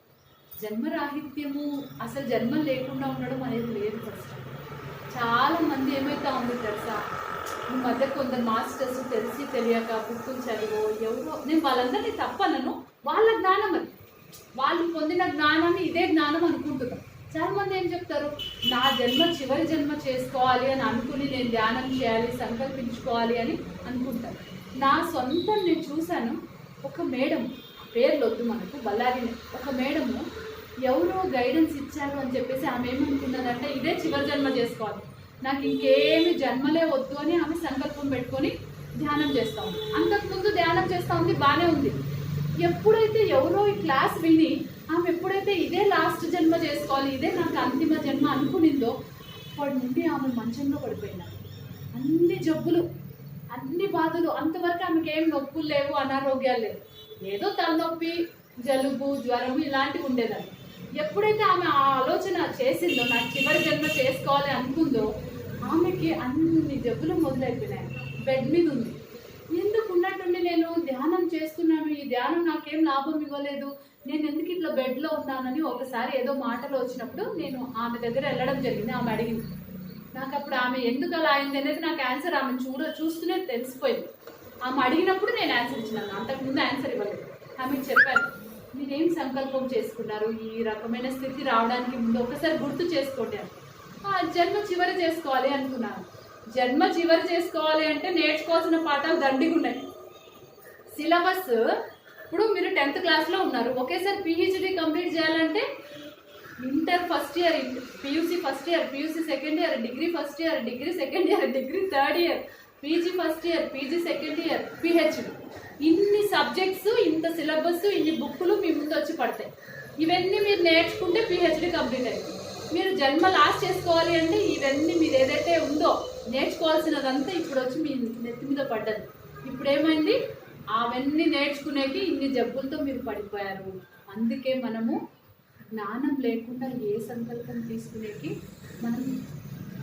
జన్మరాహిత్యము, అసలు జన్మ లేకుండా ఉండడం అనేది లేదు. ఫస్ట్ చాలా మంది ఏమైతే ఉంది తెలుసా, ఈ మధ్య కొందరు మాస్టర్స్ తెలిసి తెలియక బుక్కులు చదివో ఎవరో, నేను వాళ్ళందరినీ తప్పనను, వాళ్ళ జ్ఞానం అది, వాళ్ళు పొందిన జ్ఞానాన్ని ఇదే జ్ఞానం అనుకుంటున్నాం. చాలా మంది ఏం చెప్తారు, నా జన్మ చివరి జన్మ చేసుకోవాలి అని అనుకుని నేను ధ్యానం చేయాలి, సంకల్పించుకోవాలి అని అనుకుంటాను. నా సొంతం నేను చూశాను. ఒక మేడం, పేర్లు వద్దు మనకు, బళ్ళారి ఒక మేడము ఎవరో గైడెన్స్ ఇచ్చారు అని చెప్పేసి ఆమె ఏమనుకున్నదంటే ఇదే చివరి జన్మ చేసుకోవాలి, నాకు ఇంకేమి జన్మలే వద్దు అని ఆమె సంకల్పం పెట్టుకొని ధ్యానం చేస్తూ ఉంది. అంతకుముందు ధ్యానం చేస్తూ ఉంది, బాగానే ఉంది. ఎప్పుడైతే ఎవరో ఈ క్లాస్ విని ఆమె ఎప్పుడైతే ఇదే లాస్ట్ జన్మ చేసుకోవాలి, ఇదే నాకు అంతిమ జన్మ అనుకునిందో అప్పటి నుండి ఆమె మంచంలో పడిపోయినారు. అన్ని జబ్బులు, అన్ని బాధలు, అంతవరకు ఆమెకి ఏం నొప్పులు లేవు, అనారోగ్యాలు లేవు, ఏదో తలనొప్పి, జలుబు, జ్వరం ఇలాంటివి ఉండేదాన్ని. ఎప్పుడైతే ఆమె ఆ ఆలోచన చేసిందో, నాకు చివరి జన్మ చేసుకోవాలి అనుకుందో, ఆమెకి అన్ని జబ్బులు మొదలైపోయినాయి. బెడ్ మీద ఉంది. ఎందుకు ఉన్నట్టుండి నేను ధ్యానం చేస్తున్నాను, ఈ ధ్యానం నాకేం లాభం ఇవ్వలేదు, నేను ఎందుకు ఇట్లా బెడ్లో ఉన్నానని ఒకసారి ఏదో మాటలు వచ్చినప్పుడు నేను ఆమె దగ్గర వెళ్ళడం జరిగింది. ఆమె అడిగింది. నాకు అప్పుడు ఆమె ఎందుకు అలా అయింది అనేది నాకు ఆన్సర్ ఆమె చూస్తూనే తెలిసిపోయింది. ఆమె అడిగినప్పుడు నేను ఆన్సర్ ఇచ్చినాను, అంతకుముందు ఆన్సర్ ఇవ్వలేదు. ఆమెకు చెప్పాను, మీరేం సంకల్పం చేసుకున్నారు ఈ రకమైన స్థితి రావడానికి ముందు ఒకసారి గుర్తు చేసుకోండి అని. జన్మ చివరి చేసుకోవాలి అనుకున్నాను. జన్మ చివరి చేసుకోవాలి అంటే నేర్చుకోవాల్సిన పాఠాలు దండిగా ఉన్నాయి. సిలబస్ ఇప్పుడు మీరు 10th క్లాస్లో ఉన్నారు, ఒకేసారి పిహెచ్డి కంప్లీట్ చేయాలంటే inter first year, PUC first year, PUC second year, degree first year, degree second year, degree third year, PG first year, PG second year, PhD. ఇన్ని సబ్జెక్ట్స్, ఇంత సిలబస్, ఇన్ని బుక్కులు మీ ముందు వచ్చి పడతాయి. ఇవన్నీ మీరు నేర్చుకుంటే పిహెచ్డి కంప్లీట్ అయింది. మీరు జన్మ లాస్ట్ చేసుకోవాలి అంటే ఇవన్నీ మీరు ఏదైతే ఉందో నేర్చుకోవాల్సినదంతా ఇప్పుడు వచ్చి మీ నెత్తి మీద పడ్డది. ఇప్పుడు ఏమైంది, అవన్నీ నేర్చుకునేకి ఇన్ని జబ్బులతో మీరు పడిపోయారు. అందుకే మనము జ్ఞానం లేకుండా ఏ సంకల్పం తీసుకునేకి మనం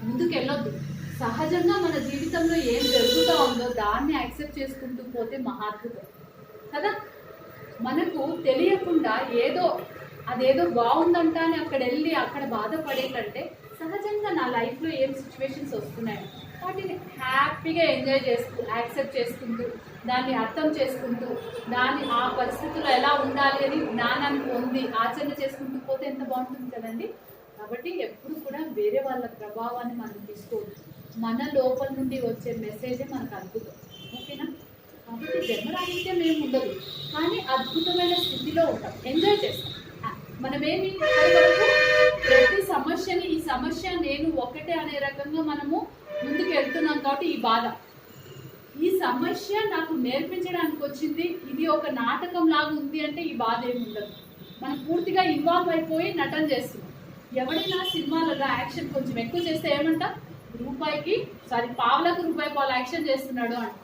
ముందుకు వెళ్ళొద్దు. సహజంగా మన జీవితంలో ఏం జరుగుతూ ఉందో దాన్ని యాక్సెప్ట్ చేసుకుంటూ పోతే మహాద్భుతం కదా. మనకు తెలియకుండా అదేదో బాగుందంట అని అక్కడ వెళ్ళి అక్కడ బాధపడేటంటే సహజంగా నా లైఫ్లో ఏం సిచ్యువేషన్స్ వస్తున్నాయో వాటిని హ్యాపీగా ఎంజాయ్ చేస్తూ, యాక్సెప్ట్ చేసుకుంటూ, దాన్ని అర్థం చేసుకుంటూ, ఆ పరిస్థితుల్లో ఎలా ఉండాలి అని జ్ఞానాన్ని పొంది ఆచరణ చేసుకుంటూ పోతే ఎంత బాగుంటుంది కదండి. కాబట్టి ఎప్పుడు కూడా వేరే వాళ్ళ ప్రభావాన్ని మనం తీసుకోవద్దు. మన లోపల నుండి వచ్చే మెసేజే మనకు అద్భుతం. ఓకేనా? కాబట్టి జన్మరాహిత్యం ఏమి ఉండదు, కానీ అద్భుతమైన స్థితిలో ఉంటాం, ఎంజాయ్ చేస్తాం. మనమేమి వరకు ప్రతి సమస్యని, ఈ సమస్య నేను ఒకటే అనే రకంగా మనము ముందుకు వెళ్తున్నాం. కాబట్టి ఈ సమస్య నాకు నేర్పించడానికి వచ్చింది, ఇది ఒక నాటకం లాగా ఉంది అంటే ఈ బాధ ఏమి ఉండదు. మనం పూర్తిగా ఇన్వాల్వ్ అయిపోయి నటన చేస్తున్నాం. ఎవరైనా సినిమాలలో యాక్షన్ కొంచెం ఎక్కువ చేస్తే ఏమంట, పావులకు రూపాయి యాక్షన్ చేస్తున్నాడు అంట.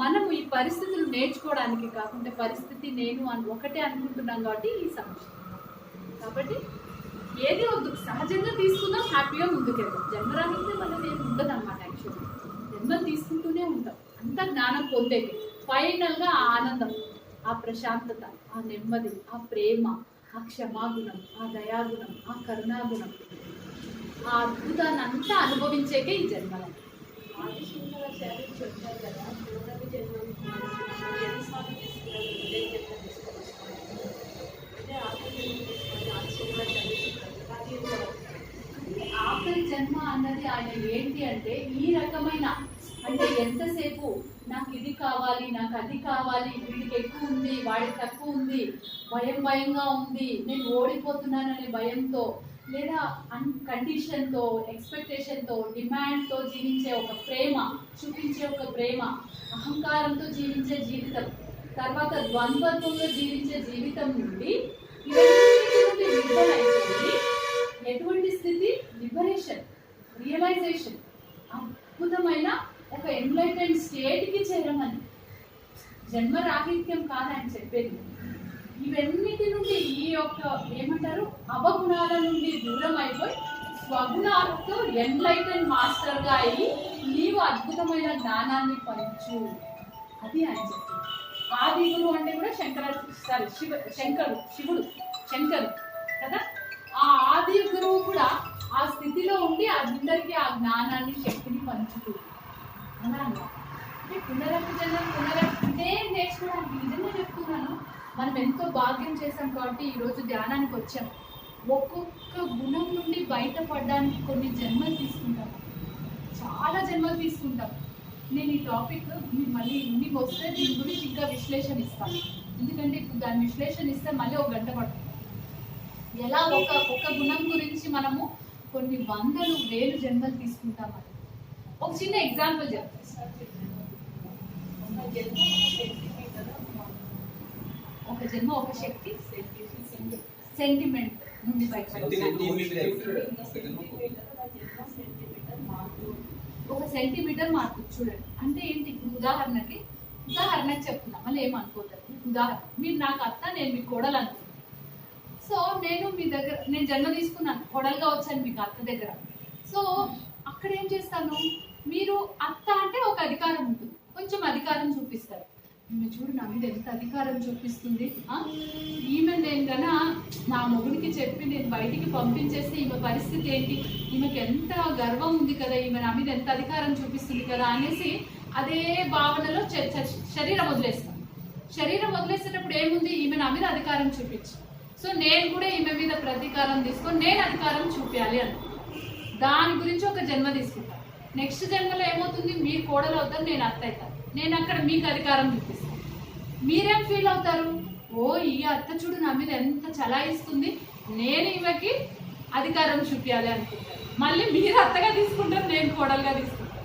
మనము ఈ పరిస్థితులు నేర్చుకోవడానికి కాకుండా పరిస్థితి నేను ఒకటే అనుకుంటున్నాం కాబట్టి ఈ సమస్య. కాబట్టి ఏది వద్దు, సహజంగా తీసుకుందాం, హ్యాపీగా ముందుకెళ్దాం. జన్మరాహిత్యం అనేది ఏమి ఉండదు అన్నమాట. యాక్చువల్లీ జన్మలు తీసుకుంటూనే ఉంటాం, అంత జ్ఞానం పొందేది. ఫైనల్గా ఆ ఆనందం, ఆ ప్రశాంతత, ఆ నెమ్మది, ఆ ప్రేమ, ఆ క్షమాగుణం, ఆ దయాగుణం, ఆ కరుణాగుణం, ఆ అద్భుతాన్ని అంతా అనుభవించేకే ఈ జన్మలం. చెప్తారు కదా, పూర్వపు జన్మం ఎన్నిసార్లు ఆఖరి జన్మ అన్నది ఆయన ఏంటి అంటే ఈ రకమైన, అంటే ఎంతసేపు నాకు ఇది కావాలి, నాకు అది కావాలి, వీడికి ఎక్కువ ఉంది, వాడికి తక్కువ ఉంది, భయంగా ఉంది, నేను ఓడిపోతున్నాననే భయంతో, లేదా కండిషన్తో, ఎక్స్పెక్టేషన్తో, డిమాండ్తో జీవించే ఒక ప్రేమ, చూపించే ఒక ప్రేమ, అహంకారంతో జీవించే జీవితం, తర్వాత ద్వంద్వత్వంలో జీవించే జీవితం నుండి ఇవన్నీ విడుదల అయిపోయి ఎటువంటి స్థితి, లిబరేషన్, రియలైజేషన్, అద్భుతమైన ఒక ఎన్లైటెండ్ స్టేట్కి చేరమని. జన్మరాహిత్యం కాదని చెప్పేది. ఇవన్నిటి నుండి ఈ యొక్క ఏమంటారు అవగుణాల నుండి దూరం అయిపోయి స్వగుణాలతో ఎన్లైటెండ్ మాస్టర్గా అయ్యి నీవు అద్భుతమైన జ్ఞానాన్ని పంచు, అది ఆయన చెప్తుంది. ఆది గురువు అంటే కూడా శంకరుడు కదా. ఆ ఆది గురువు కూడా ఆ స్థితిలో ఉండి అందరికీ ఆ జ్ఞానాన్ని, శక్తిని పంచుతుంది. అలా అంటే పునరపి నేర్చుకోవడానికి నిజంగా చెప్తున్నాను. మనం ఎంతో భాగ్యం చేశాం కాబట్టి ఈరోజు ధ్యానానికి వచ్చాం. ఒక్కొక్క గుణం నుండి బయటపడడానికి కొన్ని జన్మలు తీసుకుంటాం, చాలా జన్మలు తీసుకుంటాం. నేను ఈ టాపిక్ మళ్ళీ మీకు వస్తే దీని గురించి ఇంకా విశ్లేషణ ఇస్తాను, ఎందుకంటే ఇప్పుడు దాని విశ్లేషణ ఇస్తే మళ్ళీ 1 గంట పడుతుంది. ఎలా ఒక గుణం గురించి మనము కొన్ని 100,000 జన్మలు తీసుకుంటామని ఒక చిన్న ఎగ్జాంపుల్ చెప్తాను. ఒక జన్మ ఒక శక్తి సెంటిమెంట్ నుండి ఒక సెంటీమీటర్ మార్పు. చూడండి అంటే ఏంటి, ఇప్పుడు ఉదాహరణకి చెప్తున్నా, మళ్ళీ ఏమనుకోతారు. ఉదాహరణ, మీరు నాకు అత్త, నేను మీకు కోడలు అనుకున్నాను. సో నేను మీ దగ్గర జన్మ తీసుకున్నాను, కోడలుగా వచ్చాను మీకు అత్త దగ్గర. సో అక్కడ ఏం చేస్తాను, మీరు అత్త అంటే ఒక అధికారం ఉంటుంది, కొంచెం అధికారం చూపిస్తారు. ఈమె చూడు నా మీద ఎంత అధికారం చూపిస్తుంది, ఈమె నేను గన నా మొగుడికి చెప్పి నేను బయటికి పంపించేస్తే ఈమె పరిస్థితి ఏంటి, ఈమెకి ఎంత గర్వం ఉంది కదా, ఈమె నా మీద ఎంత అధికారం చూపిస్తుంది కదా అనేసి అదే భావనలో శరీరం వదిలేస్తాను. శరీరం వదిలేసేటప్పుడు ఏముంది, ఈమె నా మీద అధికారం చూపించు, సో నేను కూడా ఈమె మీద ప్రతీకారం తీసుకొని నేను అధికారం చూపించాలి అని దాని గురించి ఒక జన్మ తీసుకుంటాను. నెక్స్ట్ జన్మలో ఏమవుతుంది, మీరు కోడలు అవుతారు, నేను అత్త అవుతాను, నేను అక్కడ మీకు అధికారం చూపిస్తాను. మీరేం ఫీల్ అవుతారు, ఓ ఈ అత్త చూడు నా మీద ఎంత చలాయిస్తుంది, నేను ఈమెకి అధికారం చూపించాలి అనుకుంటాను. మళ్ళీ మీరు అత్తగా తీసుకుంటారు, నేను కోడలుగా తీసుకుంటాను.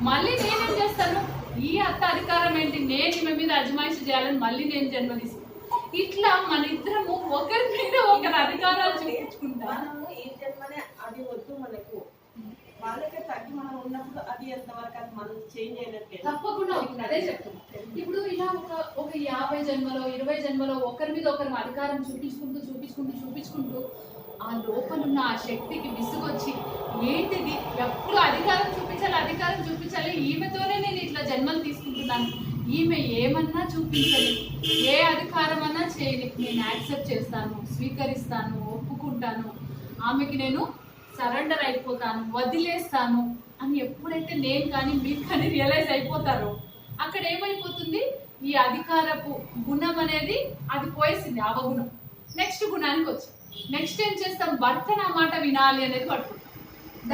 మళ్ళీ నేనేం చేస్తాను, ఈ అత్త అధికారం ఏంటి, నేను ఈమె మీద అజమాయిషి చేయాలని మళ్ళీ నేను జన్మ తీసుకుంటాను. ఇట్లా మన ఇద్దరము ఒకరి మీద ఒకరి అధికారాలు చూపించుకుంటాం. ఈ జన్మనే అది వద్దు మనకు, వాళ్ళకే తగ్గి మనం ఉన్నప్పుడు అది ఎంతవరకు అది మనం చేంజ్ అయినట్టే తప్పకుండా అవుతుంది. అదే చెప్తున్నా, ఇప్పుడు ఇలా ఒక 50 జన్మలో 20 జన్మలో ఒకరి మీద ఒకరి అధికారం చూపించుకుంటూ ఆ లోపల ఉన్న ఆ శక్తికి విసుగొచ్చి ఏంటిది ఎప్పుడు అధికారం చూపించాలి, ఈమెతోనే నేను ఇట్లా జన్మలు తీసుకుంటున్నాను, ఈమె ఏమన్నా చూపించని, ఏ అధికారం అన్నా చేయని, నేను యాక్సెప్ట్ చేస్తాను, స్వీకరిస్తాను, ఒప్పుకుంటాను, ఆమెకి నేను సరెండర్ అయిపోతాను, వదిలేస్తాను అని ఎప్పుడైతే నేను కానీ మీరు కానీ రియలైజ్ అయిపోతారో అక్కడ ఏమైపోతుంది, ఈ అధికారపు గుణం అనేది అది పోయేసింది, అవగుణం. నెక్స్ట్ గుణానికి వచ్చి నెక్స్ట్ ఏం చేస్తాం, భర్త నా మాట వినాలి అనేది పట్టుకుంటాం.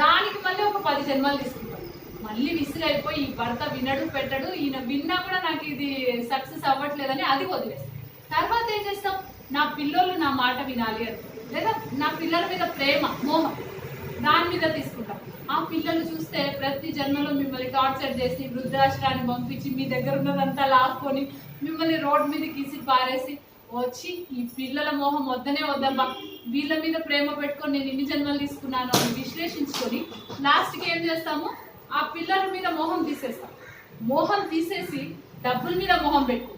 దానికి మళ్ళీ ఒక 10 జన్మలు తీసుకుంటాం. మళ్ళీ విసిరైపోయి ఈ భర్త వినడు పెట్టడు, ఈయన విన్నా కూడా నాకు ఇది సక్సెస్ అవ్వట్లేదని అది వదిలేస్తాం. తర్వాత ఏం చేస్తాం, నా పిల్లలు నా మాట వినాలి అనుకుంటాం, లేదా నా పిల్లల మీద ప్రేమ మోహం దాని మీద తీసుకుంటాం. ఆ పిల్లలు చూస్తే ప్రతి జన్మలో మిమ్మల్ని టార్చర్ చేసి వృద్ధాశ్రాన్ని పంపించి మీ దగ్గర ఉన్నదంతా లాక్కొని మిమ్మల్ని రోడ్ మీద గీసి పారేసి వచ్చి ఈ పిల్లల మోహం వద్దబ్బా, వీళ్ళ మీద ప్రేమ పెట్టుకొని నేను ఇన్ని జన్మలు తీసుకున్నాను అని విశ్లేషించుకొని లాస్ట్కి ఏం చేస్తాము, ఆ పిల్లల మీద మోహం తీసేస్తాం. మోహం తీసేసి డబ్బుల మీద మోహం పెట్టుకుంటాం.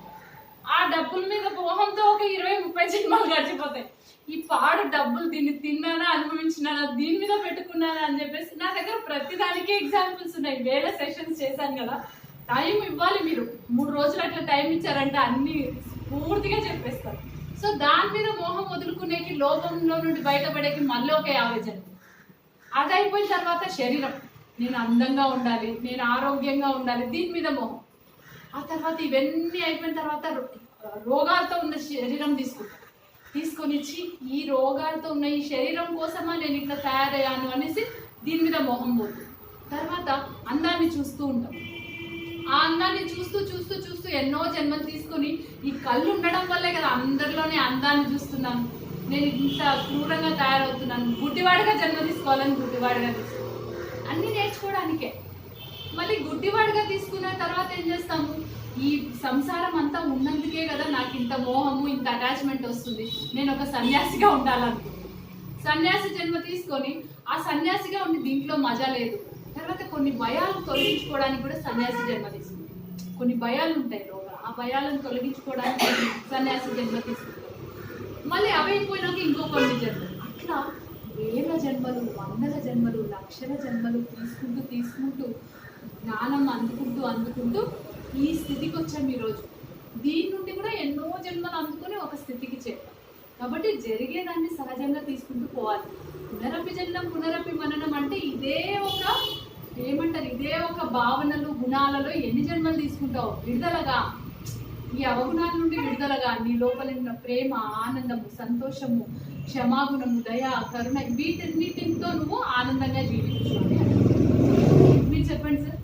ఆ డబ్బుల మీద మోహంతో ఒక 20-30 జన్మలు గడిచిపోతాయి. ఈ పాడు డబ్బులు దీన్ని తిన్నానా, అనుభవించినానా, దీని మీద పెట్టుకున్నానా అని చెప్పేసి నా దగ్గర ప్రతిదానికి ఎగ్జాంపుల్స్ ఉన్నాయి. వేరే సెషన్స్ చేశాను కదా, టైం ఇవ్వాలి. మీరు 3 రోజులు అట్లా టైం ఇచ్చారంటే అన్ని పూర్తిగా చెప్పేస్తారు. సో దాని మీద మోహం వదులుకునేకి, లోపంలో నుండి బయటపడేకి మళ్ళీ ఒక 50 జన్మలు. అది అయిపోయిన తర్వాత శరీరం, నేను అందంగా ఉండాలి, నేను ఆరోగ్యంగా ఉండాలి, దీని మీద మోహం. ఆ తర్వాత ఇవన్నీ అయిపోయిన తర్వాత రోగాలతో ఉన్న శరీరం తీసుకొని ఇచ్చి ఈ రోగాలతో ఉన్న ఈ శరీరం కోసమా నేను ఇట్లా తయారయ్యాను అనేసి దీని మీద మోహం పోతుంది. తర్వాత అందాన్ని చూస్తూ ఉంటాం. ఆ అందాన్ని చూస్తూ ఎన్నో జన్మలు తీసుకొని ఈ కళ్ళు ఉండడం వల్లే కదా అందరిలోనే అందాన్ని చూస్తున్నాను, నేను ఇంత క్రూరంగా తయారవుతున్నాను, గుడ్డివాడిగా జన్మ తీసుకోవాలని గుడ్డివాడిగా తీసుకున్నాను, అన్నీ నేర్చుకోవడానికే. మళ్ళీ గుడ్డివాడిగా తీసుకున్న తర్వాత ఏం చేస్తాము, ఈ సంసారం అంతా ఉన్నందుకే కదా నాకు ఇంత మోహము, ఇంత అటాచ్మెంట్ వస్తుంది, నేను ఒక సన్యాసిగా ఉండాలనుకుంటున్నాను. సన్యాసి జన్మ తీసుకొని ఆ సన్యాసిగా ఉండి దీంట్లో మజా లేదు. తర్వాత కొన్ని భయాలు తొలగించుకోవడానికి కూడా సన్యాసి జన్మ తీసుకుంటాం. కొన్ని భయాలు ఉంటాయి లోపల, ఆ భయాలను తొలగించుకోవడానికి సన్యాసి జన్మ తీసుకుంటాం. మళ్ళీ అవి అయిపోయినాక ఇంకో కొన్ని జన్మలు, అట్లా 1000 జన్మలు, 100 జన్మలు, 1,00,000 జన్మలు తీసుకుంటూ జ్ఞానం అందుకుంటూ ఈ స్థితికి వచ్చాం ఈరోజు. దీని నుండి కూడా ఎన్నో జన్మలు అందుకుని ఒక స్థితికి చేరాం. కాబట్టి జరిగేదాన్ని సహజంగా తీసుకుంటూ పోవాలి. పునరపి జన్మం పునరపి మననం అంటే ఇదే ఒక భావనలు గుణాలలో ఎన్ని జన్మలు తీసుకుంటావు, విడుదలగా ఈ అవగుణాల నుండి విడుదలగా నీ లోపల ఉన్న ప్రేమ, ఆనందము, సంతోషము, క్షమాగుణము, దయ, కరుణ, వీటన్నిటితో నువ్వు ఆనందంగా జీవించాలి. మీరు చెప్పండి సార్,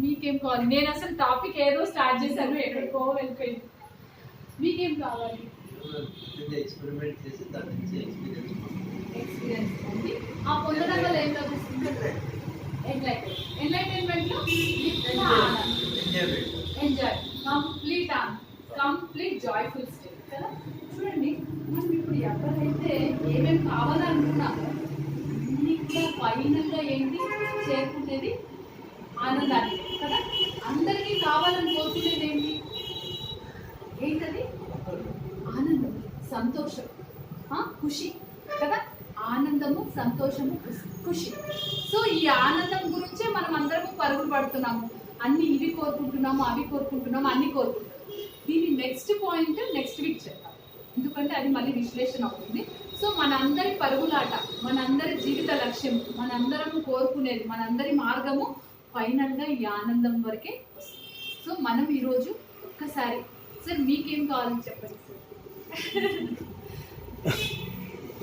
మీకేం కావాలి? నేను అసలు టాపిక్ ఏదో స్టార్ట్ చేశాను, ఎక్కడికో వెళ్ళిపోయింది. మీకేం కావాలి? ఎక్స్పెరిమెంట్ చేసి దాని నుంచి ఎక్స్పీరియన్స్ ఉంది. ఆ పొందడం వల్ల ఏం లభిస్తుంది? ఎంటర్టైన్మెంట్ లో ఎంజాయ్, కంప్లీట్ జాయ్ఫుల్ స్టేట్ కదా. చూడండి, మనం ఇప్పుడు ఎవరైతే ఏమేమి కావాలనుకున్నామో అన్ని కూడా ఫైనల్ గా ఏంటి చేరుకునేది ఆనందాన్ని కదా. అందరికీ కావాలని కోరుకునేది ఏంటది? ఆనందం, సంతోషం, ఖుషి కదా. ఆనందము, సంతోషము, ఖుషి. సో ఈ ఆనందం గురించే మనం అందరము పరుగులు పడుతున్నాము. అన్ని ఇవి కోరుకుంటున్నాము, అవి కోరుకుంటున్నాము, అన్ని కోరుకుంటున్నాము. దీని నెక్స్ట్ పాయింట్ నెక్స్ట్ వీక్ చెప్తాం, ఎందుకంటే అది మళ్ళీ విశ్లేషణ అవుతుంది. సో మనందరి పరుగులాట, మనందరి జీవిత లక్ష్యం, మనందరము కోరుకునేది, మనందరి మార్గము ఫైనల్గా ఈ ఆనందం వరకే వస్తుంది. సో మనం ఈరోజు ఒక్కసారి సార్ మీకేం కావాలని చెప్పండి సార్.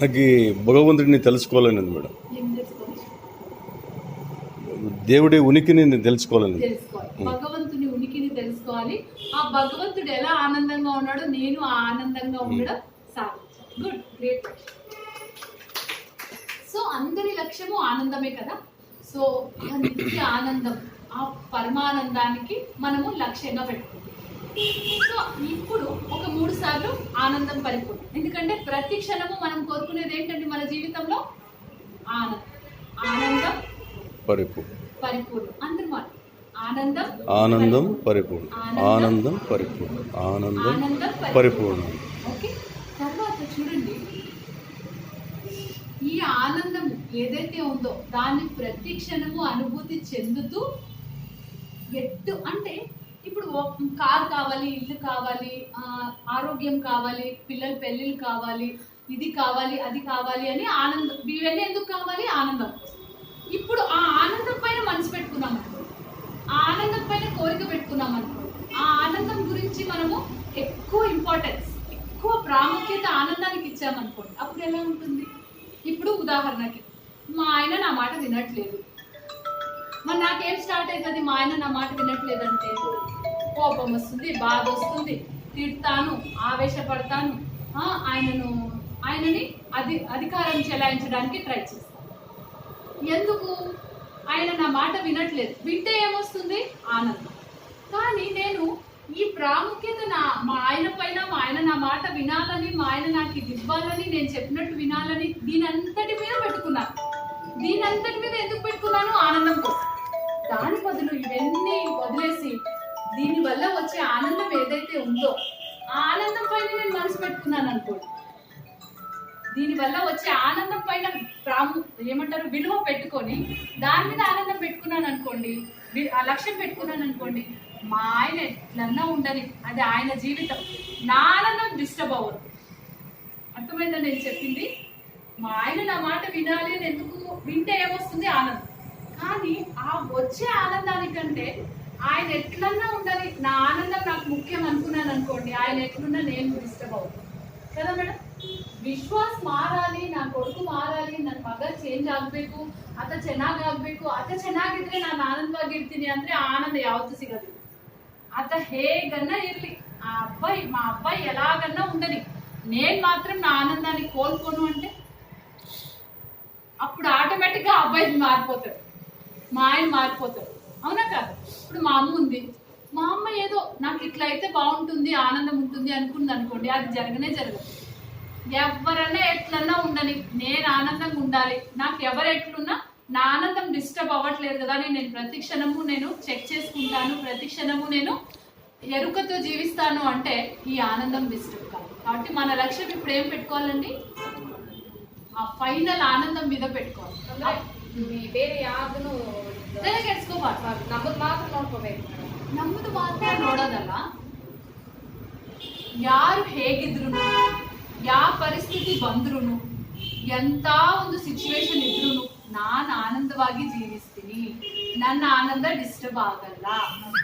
నాకు భగవంతుడిని తెలుసుకోవాలని మేడం, ఏం తెలుసుకోవాలి? దేవుడి ఉనికిని నేను తెలుసుకోవాలని. తెలుసుకోవాలి, భగవంతుని ఉనికిని తెలుసుకోవాలి. ఆ భగవంతుడు ఎలా ఆనందంగా ఉన్నాడో నేను ఆ ఆనందంగా ఉండడం సాధించాలి. Good, great. సో అందరి లక్ష్యము ఆనందమే కదా. సో ఆ నిత్య ఆనందం, ఆ పరమానందానికి మనము లక్ష్యంగా పెట్టుకుంటాం. సో ఇప్పుడు ఒక 3 సార్లు ఆనందం పరిపూర్ణం. ఎందుకంటే ప్రతి క్షణము మనం కోరుకునేది ఏంటండి మన జీవితంలో? ఆనందం పరిపూర్ణం. అందరూ మాట ఆనందం పరిపూర్ణం, ఆనందం పరిపూర్ణం, ఆనందం పరిపూర్ణం. ఓకే, తర్వాత చూడండి, ఈ ఆనందం ఏదైతే ఉందో దాన్ని ప్రతి క్షణము అనుభూతి చెందుతూ అంటే ఇప్పుడు కారు కావాలి, ఇల్లు కావాలి, ఆరోగ్యం కావాలి, పిల్లల పెళ్ళిళ్ళు కావాలి, ఇది కావాలి, అది కావాలి అని ఆనందం. ఇవన్నీ ఎందుకు కావాలి? ఆనందం. ఇప్పుడు ఆ ఆనందం పైన మనసు పెట్టుకున్నాం అనుకో, ఆ ఆనందం పైన కోరిక పెట్టుకున్నాం అనుకో, ఆ ఆనందం గురించి మనము ఎక్కువ ఇంపార్టెన్స్, ఎక్కువ ప్రాముఖ్యత ఆనందానికి ఇచ్చామనుకోండి, అప్పుడు ఎలా ఉంటుంది? ఇప్పుడు ఉదాహరణకి మా ఆయన నా మాట వినట్లేదు, మరి నాకేం స్టార్ట్ అవుతుంది? మా ఆయన నా మాట వినట్లేదంటే కోపం వస్తుంది, బాధ వస్తుంది, తిడతాను, ఆవేశపడతాను, ఆయనని అధికారం చెలాయించడానికి ట్రై చేస్తాను. ఎందుకు? ఆయన నా మాట వినట్లేదు. వింటే ఏమొస్తుంది? ఆనందం. కానీ నేను ఈ ప్రాముఖ్యత మా ఆయన పైన, మా ఆయన నా మాట వినాలని, మా ఆయన నాకు ఇది ఇవ్వాలని, నేను చెప్పినట్టు వినాలని దీనంతటి మీద పెట్టుకున్నాను. దీనంతటి మీద ఎందుకు పెట్టుకున్నాను? ఆనందం కోసం. దాని బదులు ఇవన్నీ వదిలేసి దీనివల్ల వచ్చే ఆనందం ఏదైతే ఉందో ఆ ఆనందం పైన నేను మనసు పెట్టుకున్నాను అనుకోండి, దీనివల్ల వచ్చే ఆనందం పైన విలువ పెట్టుకొని దాని మీద ఆనందం పెట్టుకున్నాను అనుకోండి, ఆ లక్ష్యం పెట్టుకున్నాను అనుకోండి, మా ఆయన ఎట్లన్నా ఉండని, అది ఆయన జీవితం, నా ఆనందం డిస్టర్బ్ అవ్వదు. అర్థమైందని నేను చెప్పింది? మా ఆయన నా మాట వినాలి అని ఎందుకు? వింటే ఏమొస్తుంది? ఆనందం. కానీ ఆ వచ్చే ఆనందానికంటే ఆయన ఎట్లన్నా ఉండాలి, నా ఆనందం నాకు ముఖ్యం అనుకున్నాను అనుకోండి, ఆయన ఎట్లున్నా నేను డిస్టర్బ్ అవుతాను కదా ಮೇಡಮ್. ವಿಶ್ವಾಸ ಮಾರಾಲಿ, ನನ್ನ ಕೊಡುಕು ಮಾರಾಲಿ, ನನ್ನ ಮಗ ಚೇಂಜ್ ಆಗಬೇಕು, ಆತ ಚೆನ್ನಾಗಾಗಬೇಕು, ಆತ ಚೆನ್ನಾಗಿದ್ರೆ ನಾನು ಆನಂದವಾಗಿರ್ತೀನಿ ಅಂದ್ರೆ ಆ ಆನಂದ ಯಾವತ್ತೂ ಸಿಗೋದಿಲ್ಲ. ಆತ ಹೇಗನ್ನ ಇರ್ಲಿ, మా అబ్బాయి ఎలాగన్నా ఉండని, నేను మాత్రం నా ఆనందాన్ని కోల్పోను అంటే అప్పుడు ఆటోమేటిక్గా అబ్బాయి మారిపోతాడు, మా ఆయన మారిపోతాడు. అవునా కాదు? ఇప్పుడు మా అమ్మ ఉంది, మా అమ్మ ఏదో నాకు ఇట్లా అయితే బాగుంటుంది, ఆనందం ఉంటుంది అనుకుంది అనుకోండి, అది జరగనే జరగదు. ఎవరన్నా ఎట్లన్నా ఉండని, నేను ఆనందంగా ఉండాలి, నాకు ఎవరు ఎట్లున్నా నా ఆనందం డిస్టర్బ్ అవ్వట్లేదు కదా అని నేను ప్రతి క్షణము నేను చెక్ చేసుకుంటాను, ప్రతి క్షణము నేను ఎరుకతో జీవిస్తాను అంటే ఈ ఆనందం డిస్టర్బ్ కాదు. కాబట్టి మన లక్ష్యం ఇప్పుడు ఏం పెట్టుకోవాలండి? ఆ ఫైనల్ ಆನಂದಂ మీద పెట్టుకోవాలి. ಬೇರೆ ಯಾವ್ದನ್ನು ತಲೆ ಕೆಡ್ಸ್ಕೋಬಾರ್ದು, ನಮ್ಮದು ಮಾತ್ರ ನೋಡ್ಕೋಬೇಕು. ನಮ್ಮದು ಮಾತ್ರ ನೋಡೋದಲ್ಲ, ಯಾರು ಹೇಗಿದ್ರು, ಯಾವ ಪರಿಸ್ಥಿತಿ ಬಂದ್ರು, ಎಂತ ಒಂದು ಸಿಚುವೇಶನ್ ಇದ್ರು ನಾನು ಆನಂದವಾಗಿ ಜೀವಿಸ್ತೀನಿ, ನನ್ನ ಆನಂದ ಡಿಸ್ಟರ್ಬ್ ಆಗಲ್ಲ.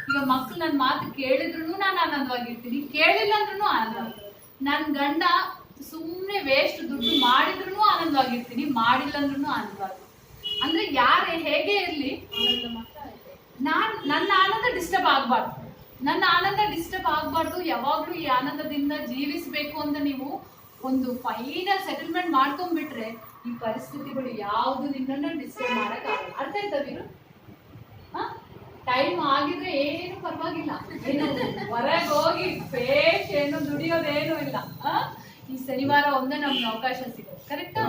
ಈಗ ಮಕ್ಕಳು ನನ್ನ ಮಾತು ಕೇಳಿದ್ರು ನಾನು ಆನಂದವಾಗಿರ್ತೀನಿ, ಕೇಳಿಲ್ಲ ಅಂದ್ರೂ ಆನಂದ. ನನ್ನ ಗಂಡ ಸುಮ್ಮನೆ ವೇಸ್ಟ್ ದುಡ್ಡು ಮಾಡಿದ್ರು ಆನಂದವಾಗಿರ್ತೀನಿ, ಮಾಡಿಲ್ಲ ಅಂದ್ರೂ ಆನಂದವಾಗಿ. ಅಂದ್ರೆ ಯಾರೇ ಹೇಗೆ ಇರಲಿ, ನನ್ನ ಆನಂದ ಡಿಸ್ಟರ್ಬ್ ಆಗಬಾರ್ದು. ನನ್ನ ಆನಂದ ಡಿಸ್ಟರ್ಬ್ ಆಗಬಾರ್ದು. ಯಾವಾಗಲೂ ಈ ಆನಂದದಿಂದ ಜೀವಿಸಬೇಕು ಅಂತ ನೀವು ಒಂದು ಫೈನಲ್ ಸೆಟಲ್ಮೆಂಟ್ ಮಾಡ್ಕೊಂಡ್ಬಿಟ್ರೆ ಈ ಪರಿಸ್ಥಿತಿಗಳು ಯಾವುದು ನಿನ್ನನ್ನು ಡಿಸ್ಟರ್ಬ್ ಮಾಡೋಕ್ಕಾಗಲ್ಲ. ಅರ್ಥ ಆಯ್ತಾ ವೀರು? ಟೈಮ್ ಆಗಿದ್ರೆ ಏನು ಪರವಾಗಿಲ್ಲ, ಏನು ಹೊರಗೆ ಹೋಗಿ ಪೇಶ್ ಏನು ದುಡಿಯೋದೇನು ಇಲ್ಲ. ಈ ಶನಿವಾರ ಒಂದೇ ನಮ್ಗೆ ಅವಕಾಶ ಸಿಗೋದು. ಕರೆಕ್ಟಾ?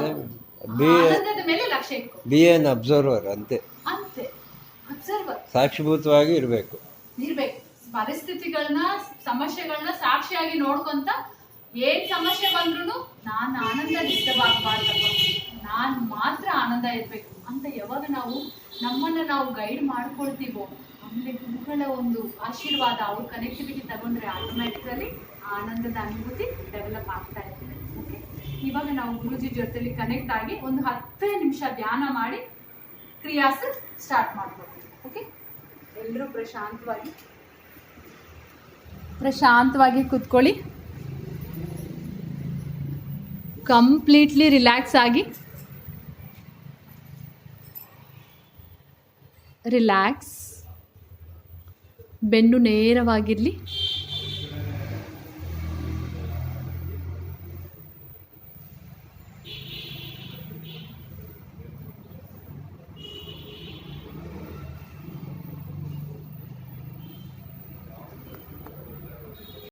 ಆನಂದದ ಮೇಲೆ ಲಕ್ಷ್ಯ ಇಟ್ಕೊ. ಬಿ ಎನ್ ಅಬ್ಸರ್ವರ್ ಅಂತೆ ಅಬ್ಸರ್ವರ್ ಸಾಕ್ಷಿಭೂತವಾಗಿ ಇರಬೇಕು. ಪರಿಸ್ಥಿತಿಗಳನ್ನ, ಸಮಸ್ಯೆಗಳನ್ನ ಸಾಕ್ಷಿಯಾಗಿ ನೋಡ್ಕೊಂತ ಏನ್ ಸಮಸ್ಯೆ ಬಂದ್ರು ನಾನು ಆನಂದ ಡಿಸ್ಟರ್ಬ್ ಆಗಬಾರ್ದಪ್ಪ, ನಾನು ಮಾತ್ರ ಆನಂದ ಇರ್ಬೇಕು ಅಂತ ಯಾವಾಗ ನಾವು ನಮ್ಮನ್ನ ನಾವು ಗೈಡ್ ಮಾಡ್ಕೊಳ್ತೀವೋ, ಆಮೇಲೆ ಗುರುಗಳ ಒಂದು ಆಶೀರ್ವಾದ, ಅವ್ರ ಕನೆಕ್ಟಿವಿಟಿ ತಗೊಂಡ್ರೆ ಆಟೋಮ್ಯಾಟಿಕಲಿ ಆನಂದದ ಅನುಭೂತಿ ಡೆವಲಪ್ ಆಗ್ತಾ ಇರ್ತದೆ. ಓಕೆ, ಇವಾಗ ನಾವು ಗುರುಜಿ ಜೊತೆಲಿ ಕನೆಕ್ಟ್ ಆಗಿ ಒಂದು 10 ನಿಮಿಷ ಧ್ಯಾನ ಮಾಡಿ ಕ್ರಿಯಾಸ ಸ್ಟಾರ್ಟ್ ಮಾಡ್ಕೊಳ್ತೀವಿ. ಓಕೆ, ಎಲ್ಲರೂ ಪ್ರಶಾಂತವಾಗಿ ಕೂತ್ಕೊಳ್ಳಿ. ಕಂಪ್ಲೀಟ್ಲಿ ರಿಲ್ಯಾಕ್ಸ್ ಆಗಿ, ರಿಲ್ಯಾಕ್ಸ್, ಬೆನ್ನು ನೇರವಾಗಿರಲಿ.